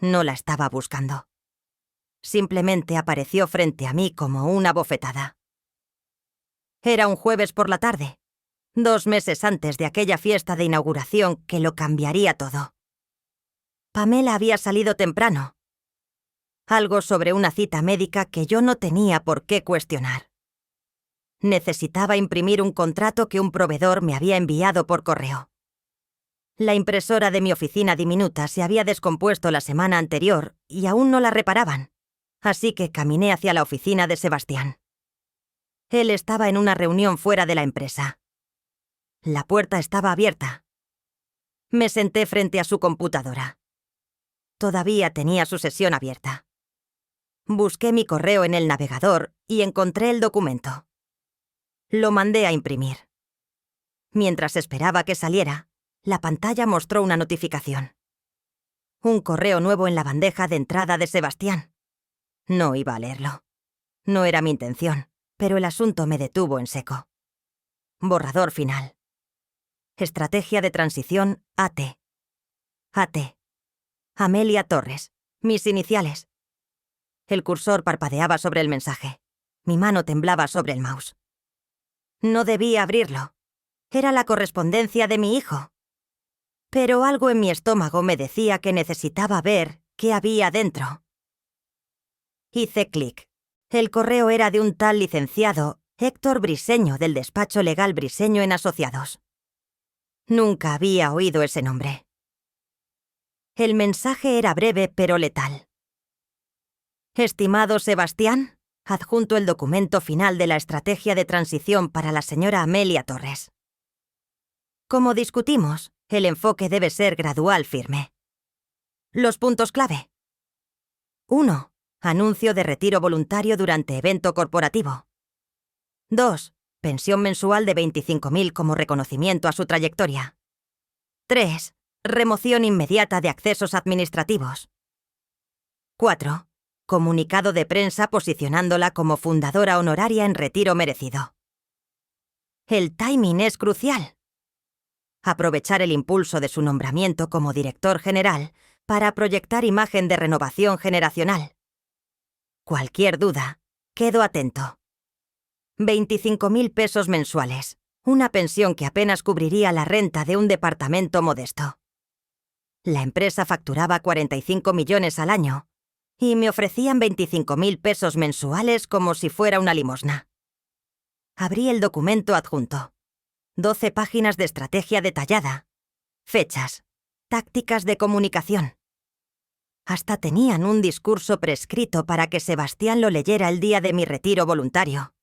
no la estaba buscando. Simplemente apareció frente a mí como una bofetada. Era un jueves por la tarde, 2 meses antes de aquella fiesta de inauguración que lo cambiaría todo. Pamela había salido temprano. Algo sobre una cita médica que yo no tenía por qué cuestionar. Necesitaba imprimir un contrato que un proveedor me había enviado por correo. La impresora de mi oficina diminuta se había descompuesto la semana anterior y aún no la reparaban, así que caminé hacia la oficina de Sebastián. Él estaba en una reunión fuera de la empresa. La puerta estaba abierta. Me senté frente a su computadora. Todavía tenía su sesión abierta. Busqué mi correo en el navegador y encontré el documento. Lo mandé a imprimir. Mientras esperaba que saliera, la pantalla mostró una notificación. Un correo nuevo en la bandeja de entrada de Sebastián. No iba a leerlo. No era mi intención, pero el asunto me detuvo en seco. Borrador final. Estrategia de transición AT. AT. Amelia Torres. Mis iniciales. El cursor parpadeaba sobre el mensaje. Mi mano temblaba sobre el mouse. No debía abrirlo. Era la correspondencia de mi hijo. Pero algo en mi estómago me decía que necesitaba ver qué había dentro. Hice clic. El correo era de un tal licenciado Héctor Briseño, del despacho legal Briseño en Asociados. Nunca había oído ese nombre. El mensaje era breve pero letal. Estimado Sebastián, adjunto el documento final de la estrategia de transición para la señora Amelia Torres. Como discutimos, el enfoque debe ser gradual firme. Los puntos clave. 1. Anuncio de retiro voluntario durante evento corporativo. 2. Pensión mensual de 25.000 como reconocimiento a su trayectoria. 3. Remoción inmediata de accesos administrativos. 4. Comunicado de prensa posicionándola como fundadora honoraria en retiro merecido. El timing es crucial. Aprovechar el impulso de su nombramiento como director general para proyectar imagen de renovación generacional. Cualquier duda, quedo atento. 25.000 pesos mensuales, una pensión que apenas cubriría la renta de un departamento modesto. La empresa facturaba 45 millones al año y me ofrecían 25.000 pesos mensuales como si fuera una limosna. Abrí el documento adjunto. 12 páginas de estrategia detallada. Fechas. Tácticas de comunicación. Hasta tenían un discurso prescrito para que Sebastián lo leyera el día de mi retiro voluntario.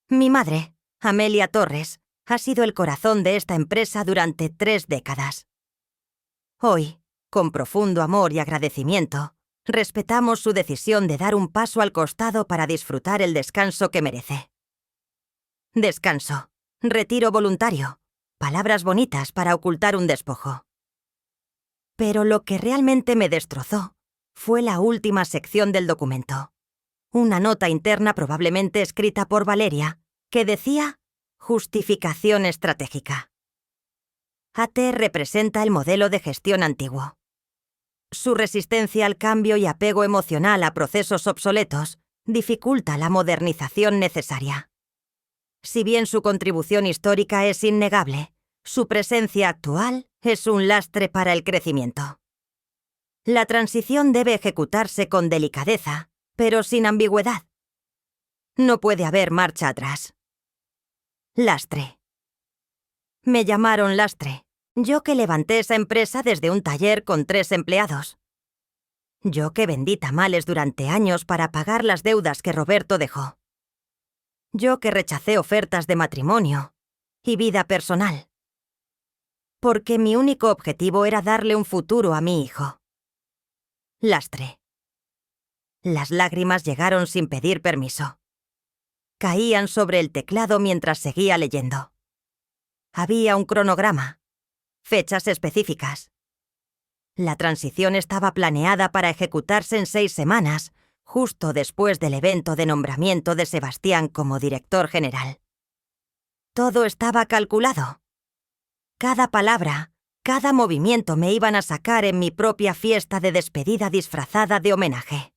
Mi madre, Amelia Torres, ha sido el corazón de esta empresa durante 3 décadas. Hoy, con profundo amor y agradecimiento, respetamos su decisión de dar un paso al costado para disfrutar el descanso que merece. Descanso. Retiro voluntario. Palabras bonitas para ocultar un despojo. Pero lo que realmente me destrozó fue la última sección del documento. Una nota interna probablemente escrita por Valeria, que decía justificación estratégica. AT representa el modelo de gestión antiguo. Su resistencia al cambio y apego emocional a procesos obsoletos dificulta la modernización necesaria. Si bien su contribución histórica es innegable, su presencia actual es un lastre para el crecimiento. La transición debe ejecutarse con delicadeza, pero sin ambigüedad. No puede haber marcha atrás. Lastre. Me llamaron lastre, yo que levanté esa empresa desde un taller con 3 empleados. Yo que vendí tamales durante años para pagar las deudas que Roberto dejó. Yo que rechacé ofertas de matrimonio y vida personal. Porque mi único objetivo era darle un futuro a mi hijo. Lastre. Las lágrimas llegaron sin pedir permiso. Caían sobre el teclado mientras seguía leyendo. Había un cronograma. Fechas específicas. La transición estaba planeada para ejecutarse en 6 semanas, justo después del evento de nombramiento de Sebastián como director general. Todo estaba calculado. Cada palabra, cada movimiento me iban a sacar en mi propia fiesta de despedida disfrazada de homenaje.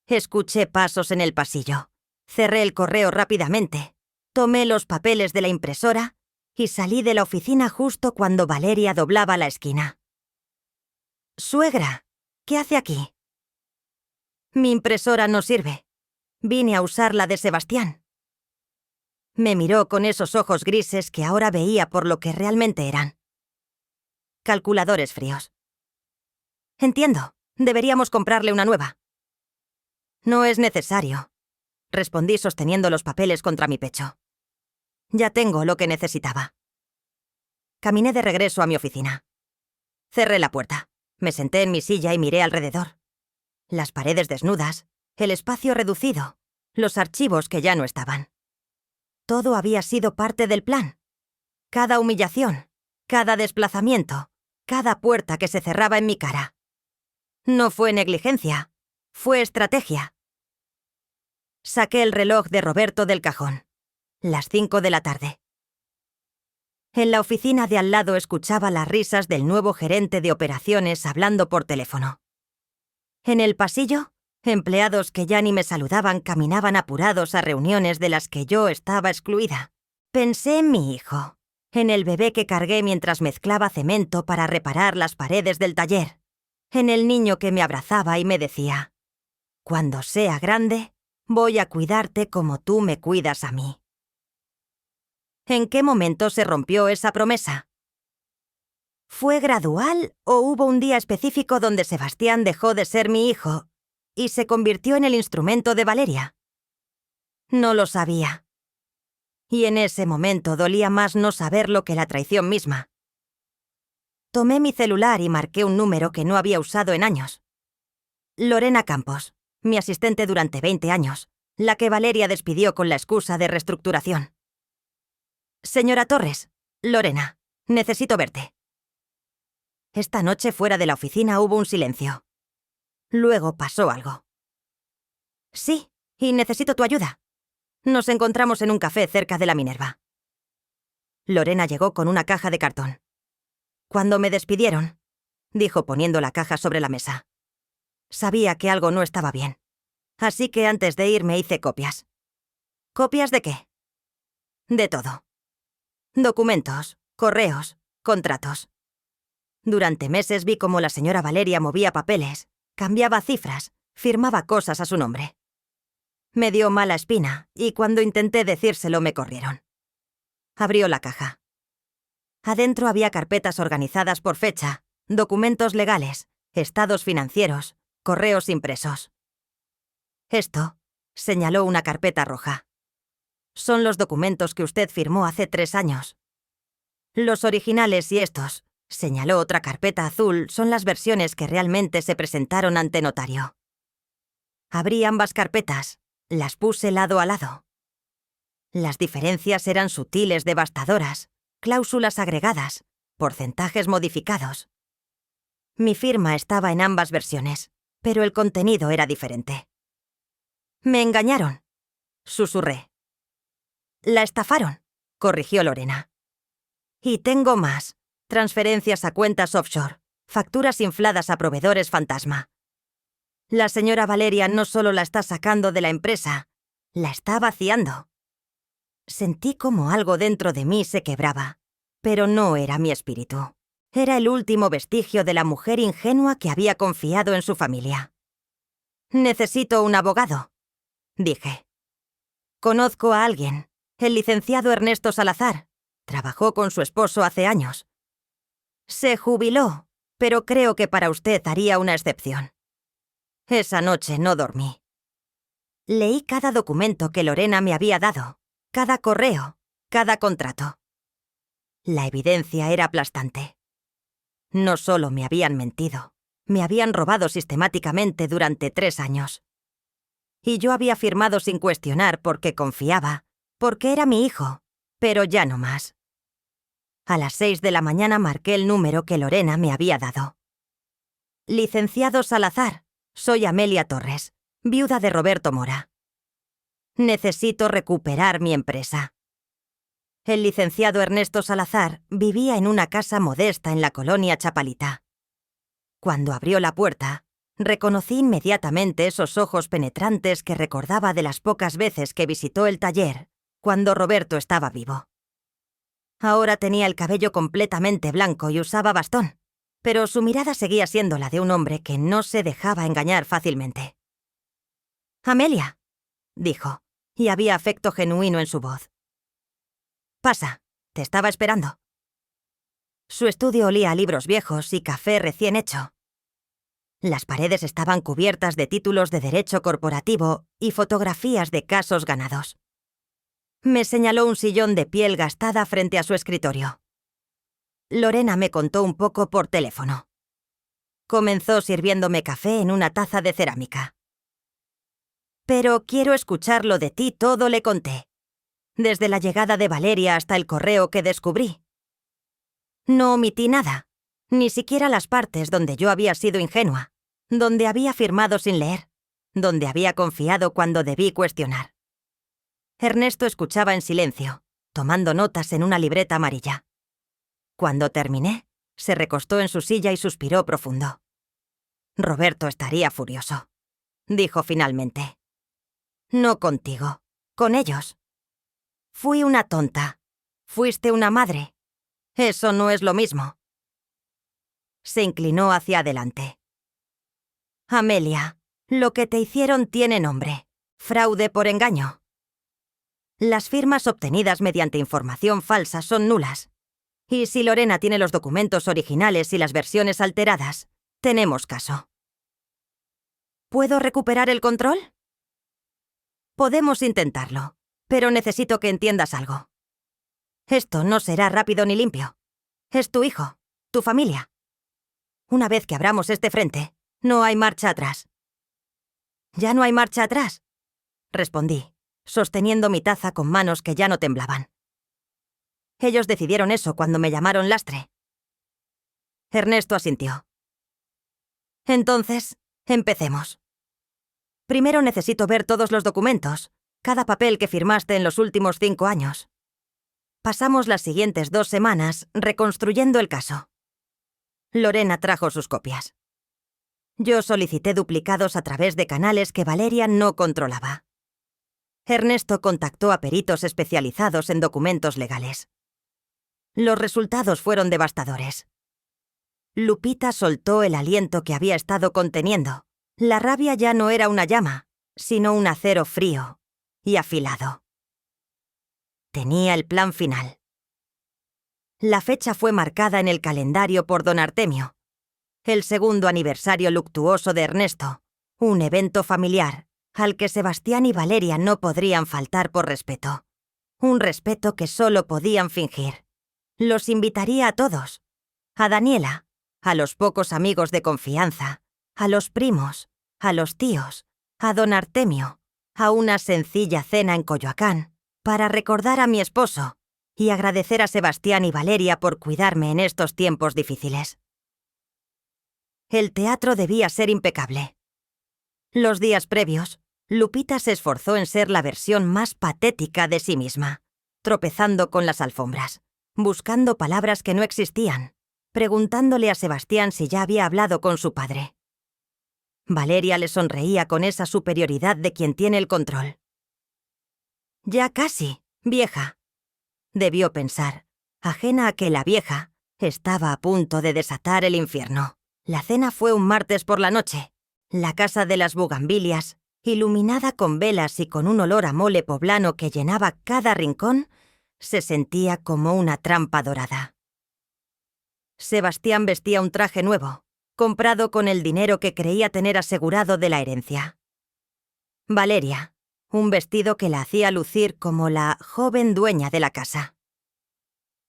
Escuché pasos en el pasillo. Cerré el correo rápidamente, tomé los papeles de la impresora y salí de la oficina justo cuando Valeria doblaba la esquina. «Suegra, ¿qué hace aquí?» «Mi impresora no sirve. Vine a usar la de Sebastián». Me miró con esos ojos grises que ahora veía por lo que realmente eran. Calculadores fríos. «Entiendo. Deberíamos comprarle una nueva». «No es necesario», respondí sosteniendo los papeles contra mi pecho. Ya tengo lo que necesitaba. Caminé de regreso a mi oficina. Cerré la puerta. Me senté en mi silla y miré alrededor. Las paredes desnudas, el espacio reducido, los archivos que ya no estaban. Todo había sido parte del plan. Cada humillación, cada desplazamiento, cada puerta que se cerraba en mi cara. No fue negligencia, fue estrategia. Saqué el reloj de Roberto del cajón. Las 5 de la tarde. En la oficina de al lado escuchaba las risas del nuevo gerente de operaciones hablando por teléfono. En el pasillo, empleados que ya ni me saludaban caminaban apurados a reuniones de las que yo estaba excluida. Pensé en mi hijo, en el bebé que cargué mientras mezclaba cemento para reparar las paredes del taller, en el niño que me abrazaba y me decía: «Cuando sea grande, voy a cuidarte como tú me cuidas a mí». ¿En qué momento se rompió esa promesa? ¿Fue gradual o hubo un día específico donde Sebastián dejó de ser mi hijo y se convirtió en el instrumento de Valeria? No lo sabía. Y en ese momento dolía más no saberlo que la traición misma. Tomé mi celular y marqué un número que no había usado en años. Lorena Campos, mi asistente durante 20 años, la que Valeria despidió con la excusa de reestructuración. «Señora Torres, Lorena, necesito verte». Esta noche fuera de la oficina hubo un silencio. Luego pasó algo. «Sí, y necesito tu ayuda. Nos encontramos en un café cerca de la Minerva». Lorena llegó con una caja de cartón. «Cuando me despidieron», dijo poniendo la caja sobre la mesa, «sabía que algo no estaba bien. Así que antes de irme hice copias». «¿Copias de qué?» «De todo. Documentos, correos, contratos. Durante meses vi cómo la señora Valeria movía papeles, cambiaba cifras, firmaba cosas a su nombre. Me dio mala espina y cuando intenté decírselo me corrieron». Abrió la caja. Adentro había carpetas organizadas por fecha, documentos legales, estados financieros, correos impresos. «Esto», señaló una carpeta roja, «son los documentos que usted firmó hace 3 años. Los originales y estos», señaló otra carpeta azul, «son las versiones que realmente se presentaron ante notario». Abrí ambas carpetas, las puse lado a lado. Las diferencias eran sutiles, devastadoras, cláusulas agregadas, porcentajes modificados. Mi firma estaba en ambas versiones, pero el contenido era diferente. «Me engañaron», susurré. «La estafaron», corrigió Lorena. «Y tengo más. Transferencias a cuentas offshore, facturas infladas a proveedores fantasma. La señora Valeria no solo la está sacando de la empresa, la está vaciando». Sentí como algo dentro de mí se quebraba, pero no era mi espíritu. Era el último vestigio de la mujer ingenua que había confiado en su familia. «Necesito un abogado», dije. «Conozco a alguien, el licenciado Ernesto Salazar. Trabajó con su esposo hace años. Se jubiló, pero creo que para usted haría una excepción». Esa noche no dormí. Leí cada documento que Lorena me había dado, cada correo, cada contrato. La evidencia era aplastante. No solo me habían mentido, Me habían robado sistemáticamente durante 3 años. Y yo había firmado sin cuestionar porque confiaba, porque era mi hijo, pero ya no más. A las 6 de la mañana marqué el número que Lorena me había dado. Licenciado Salazar, soy Amelia Torres, viuda de Roberto Mora. Necesito recuperar mi empresa. El licenciado Ernesto Salazar vivía en una casa modesta en la colonia Chapalita. Cuando abrió la puerta, reconocí inmediatamente esos ojos penetrantes que recordaba de las pocas veces que visitó el taller cuando Roberto estaba vivo. Ahora tenía el cabello completamente blanco y usaba bastón, pero su mirada seguía siendo la de un hombre que no se dejaba engañar fácilmente. «Amelia», dijo, y había afecto genuino en su voz. «Pasa, te estaba esperando». Su estudio olía a libros viejos y café recién hecho. Las paredes estaban cubiertas de títulos de derecho corporativo y fotografías de casos ganados. Me señaló un sillón de piel gastada frente a su escritorio. Lorena me contó un poco por teléfono. Comenzó sirviéndome café en una taza de cerámica. «Pero quiero escucharlo de ti todo», le conté. Desde la llegada de Valeria hasta el correo que descubrí. No omití nada, ni siquiera las partes donde yo había sido ingenua, donde había firmado sin leer, donde había confiado cuando debí cuestionar. Ernesto escuchaba en silencio, tomando notas en una libreta amarilla. Cuando terminé, se recostó en su silla y suspiró profundo. «Roberto estaría furioso», dijo finalmente. «No contigo, con ellos. Fui una tonta. Fuiste una madre. Eso no es lo mismo». Se inclinó hacia adelante. «Amelia, lo que te hicieron tiene nombre. Fraude por engaño. Las firmas obtenidas mediante información falsa son nulas. Y si Lorena tiene los documentos originales y las versiones alteradas, tenemos caso». «¿Puedo recuperar el control?» «Podemos intentarlo, pero necesito que entiendas algo. Esto no será rápido ni limpio. Es tu hijo, tu familia. Una vez que abramos este frente, no hay marcha atrás». «¿Ya no hay marcha atrás?», respondí, sosteniendo mi taza con manos que ya no temblaban. «Ellos decidieron eso cuando me llamaron lastre». Ernesto asintió. «Entonces, empecemos. Primero necesito ver todos los documentos, cada papel que firmaste en los últimos 5 años». Pasamos las siguientes 2 semanas reconstruyendo el caso. Lorena trajo sus copias. Yo solicité duplicados a través de canales que Valeria no controlaba. Ernesto contactó a peritos especializados en documentos legales. Los resultados fueron devastadores. Lupita soltó el aliento que había estado conteniendo. La rabia ya no era una llama, sino un acero frío y afilado. Tenía el plan final. La fecha fue marcada en el calendario por don Artemio. El 2º aniversario luctuoso de Ernesto, un evento familiar al que Sebastián y Valeria no podrían faltar por respeto. Un respeto que solo podían fingir. Los invitaría a todos. A Daniela, a los pocos amigos de confianza, a los primos, a los tíos, a don Artemio, a una sencilla cena en Coyoacán, para recordar a mi esposo y agradecer a Sebastián y Valeria por cuidarme en estos tiempos difíciles. El teatro debía ser impecable. Los días previos, Lupita se esforzó en ser la versión más patética de sí misma, tropezando con las alfombras, buscando palabras que no existían, preguntándole a Sebastián si ya había hablado con su padre. Valeria le sonreía con esa superioridad de quien tiene el control. «Ya casi, vieja», debió pensar, ajena a que la vieja estaba a punto de desatar el infierno. La cena fue un martes por la noche. La casa de las bugambilias, iluminada con velas y con un olor a mole poblano que llenaba cada rincón, se sentía como una trampa dorada. Sebastián vestía un traje nuevo, comprado con el dinero que creía tener asegurado de la herencia. Valeria, un vestido que la hacía lucir como la joven dueña de la casa.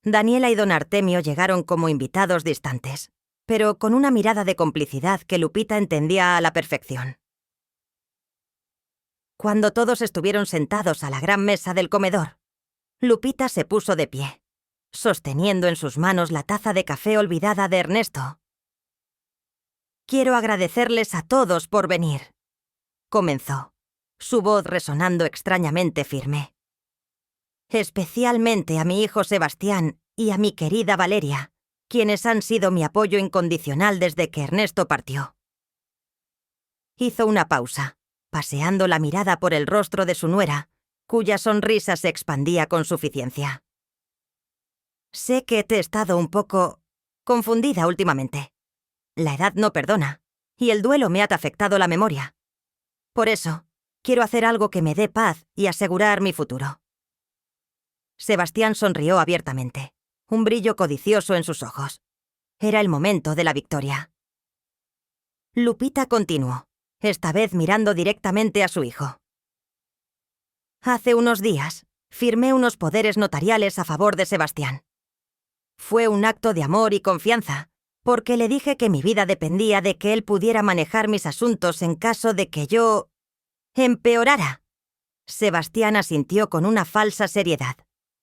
Daniela y don Artemio llegaron como invitados distantes. pero con una mirada de complicidad que Lupita entendía a la perfección. Cuando todos estuvieron sentados a la gran mesa del comedor, Lupita se puso de pie, sosteniendo en sus manos la taza de café olvidada de Ernesto. «Quiero agradecerles a todos por venir», comenzó, su voz resonando extrañamente firme. «Especialmente a mi hijo Sebastián y a mi querida Valeria, quienes han sido mi apoyo incondicional desde que Ernesto partió». Hizo una pausa, paseando la mirada por el rostro de su nuera, cuya sonrisa se expandía con suficiencia. «Sé que te he estado un poco confundida últimamente. La edad no perdona, y el duelo me ha afectado la memoria. Por eso, quiero hacer algo que me dé paz y asegurar mi futuro». Sebastián sonrió abiertamente, un brillo codicioso en sus ojos. Era el momento de la victoria. Lupita continuó, esta vez mirando directamente a su hijo. «Hace unos días, firmé unos poderes notariales a favor de Sebastián. Fue un acto de amor y confianza, porque le dije que mi vida dependía de que él pudiera manejar mis asuntos en caso de que yo empeorara». Sebastián asintió con una falsa seriedad,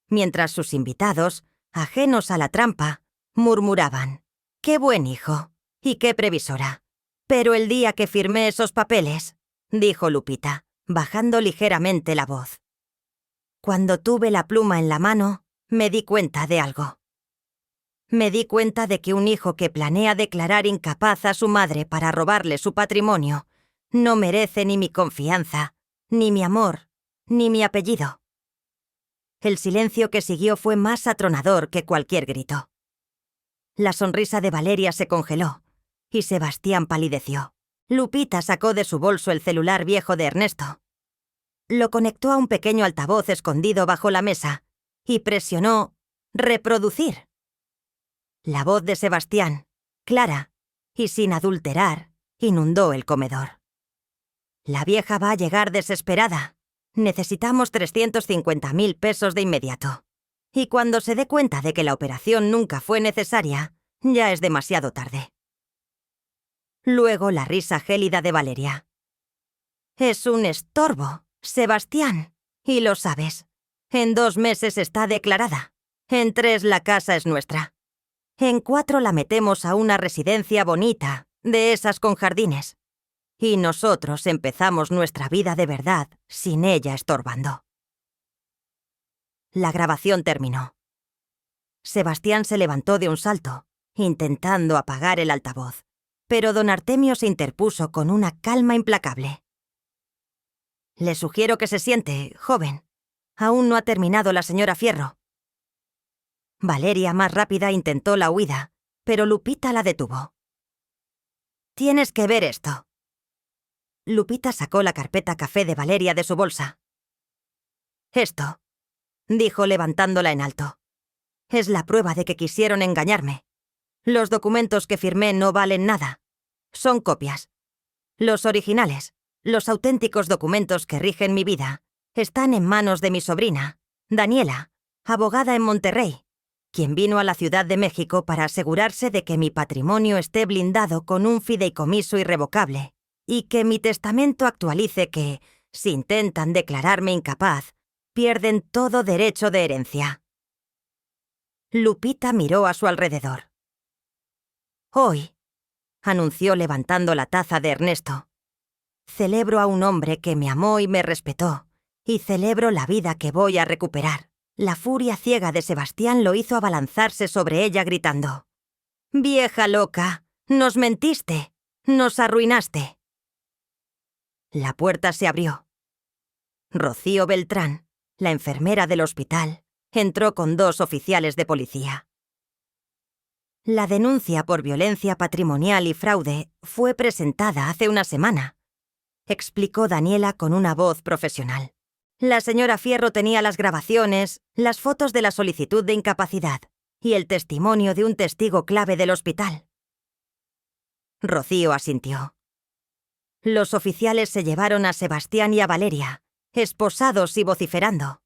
mientras sus invitados, ajenos a la trampa, murmuraban: «Qué buen hijo, y qué previsora. Pero el día que firmé esos papeles», dijo Lupita, bajando ligeramente la voz, «cuando tuve la pluma en la mano, me di cuenta de algo. Me di cuenta de que un hijo que planea declarar incapaz a su madre para robarle su patrimonio no merece ni mi confianza, ni mi amor, ni mi apellido». El silencio que siguió fue más atronador que cualquier grito. La sonrisa de Valeria se congeló, y Sebastián palideció. Lupita sacó de su bolso el celular viejo de Ernesto. Lo conectó a un pequeño altavoz escondido bajo la mesa y presionó «reproducir». La voz de Sebastián, clara y sin adulterar, inundó el comedor. «La vieja va a llegar desesperada. Necesitamos 350.000 pesos de inmediato. Y cuando se dé cuenta de que la operación nunca fue necesaria, ya es demasiado tarde». Luego la risa gélida de Valeria. «Es un estorbo, Sebastián, y lo sabes. En 2 meses está declarada. En 3 la casa es nuestra. En 4 la metemos a una residencia bonita, de esas con jardines. Y nosotros empezamos nuestra vida de verdad sin ella estorbando». La grabación terminó. Sebastián se levantó de un salto, intentando apagar el altavoz, pero don Artemio se interpuso con una calma implacable. «Le sugiero que se siente, joven. Aún no ha terminado la señora Fierro». Valeria, más rápida, intentó la huida, pero Lupita la detuvo. «Tienes que ver esto». Lupita sacó la carpeta café de Valeria de su bolsa. «Esto», dijo levantándola en alto, «es la prueba de que quisieron engañarme. Los documentos que firmé no valen nada. Son copias. Los originales, los auténticos documentos que rigen mi vida, están en manos de mi sobrina, Daniela, abogada en Monterrey, quien vino a la Ciudad de México para asegurarse de que mi patrimonio esté blindado con un fideicomiso irrevocable y que mi testamento actualice que, si intentan declararme incapaz, pierden todo derecho de herencia». Lupita miró a su alrededor. «Hoy», anunció levantando la taza de Ernesto, «celebro a un hombre que me amó y me respetó, y celebro la vida que voy a recuperar». La furia ciega de Sebastián lo hizo abalanzarse sobre ella gritando: «¡Vieja loca! ¡Nos mentiste! ¡Nos arruinaste!». La puerta se abrió. Rocío Beltrán, la enfermera del hospital, entró con 2 oficiales de policía. «La denuncia por violencia patrimonial y fraude fue presentada hace una semana», explicó Daniela con una voz profesional. «La señora Fierro tenía las grabaciones, las fotos de la solicitud de incapacidad y el testimonio de un testigo clave del hospital». Rocío asintió. Los oficiales se llevaron a Sebastián y a Valeria, esposados y vociferando.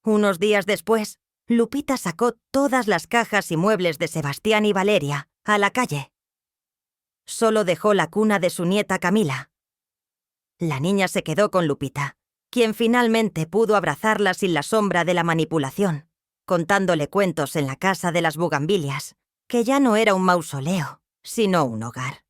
Unos días después, Lupita sacó todas las cajas y muebles de Sebastián y Valeria a la calle. Solo dejó la cuna de su nieta Camila. La niña se quedó con Lupita, quien finalmente pudo abrazarla sin la sombra de la manipulación, contándole cuentos en la casa de las bugambilias, que ya no era un mausoleo, sino un hogar.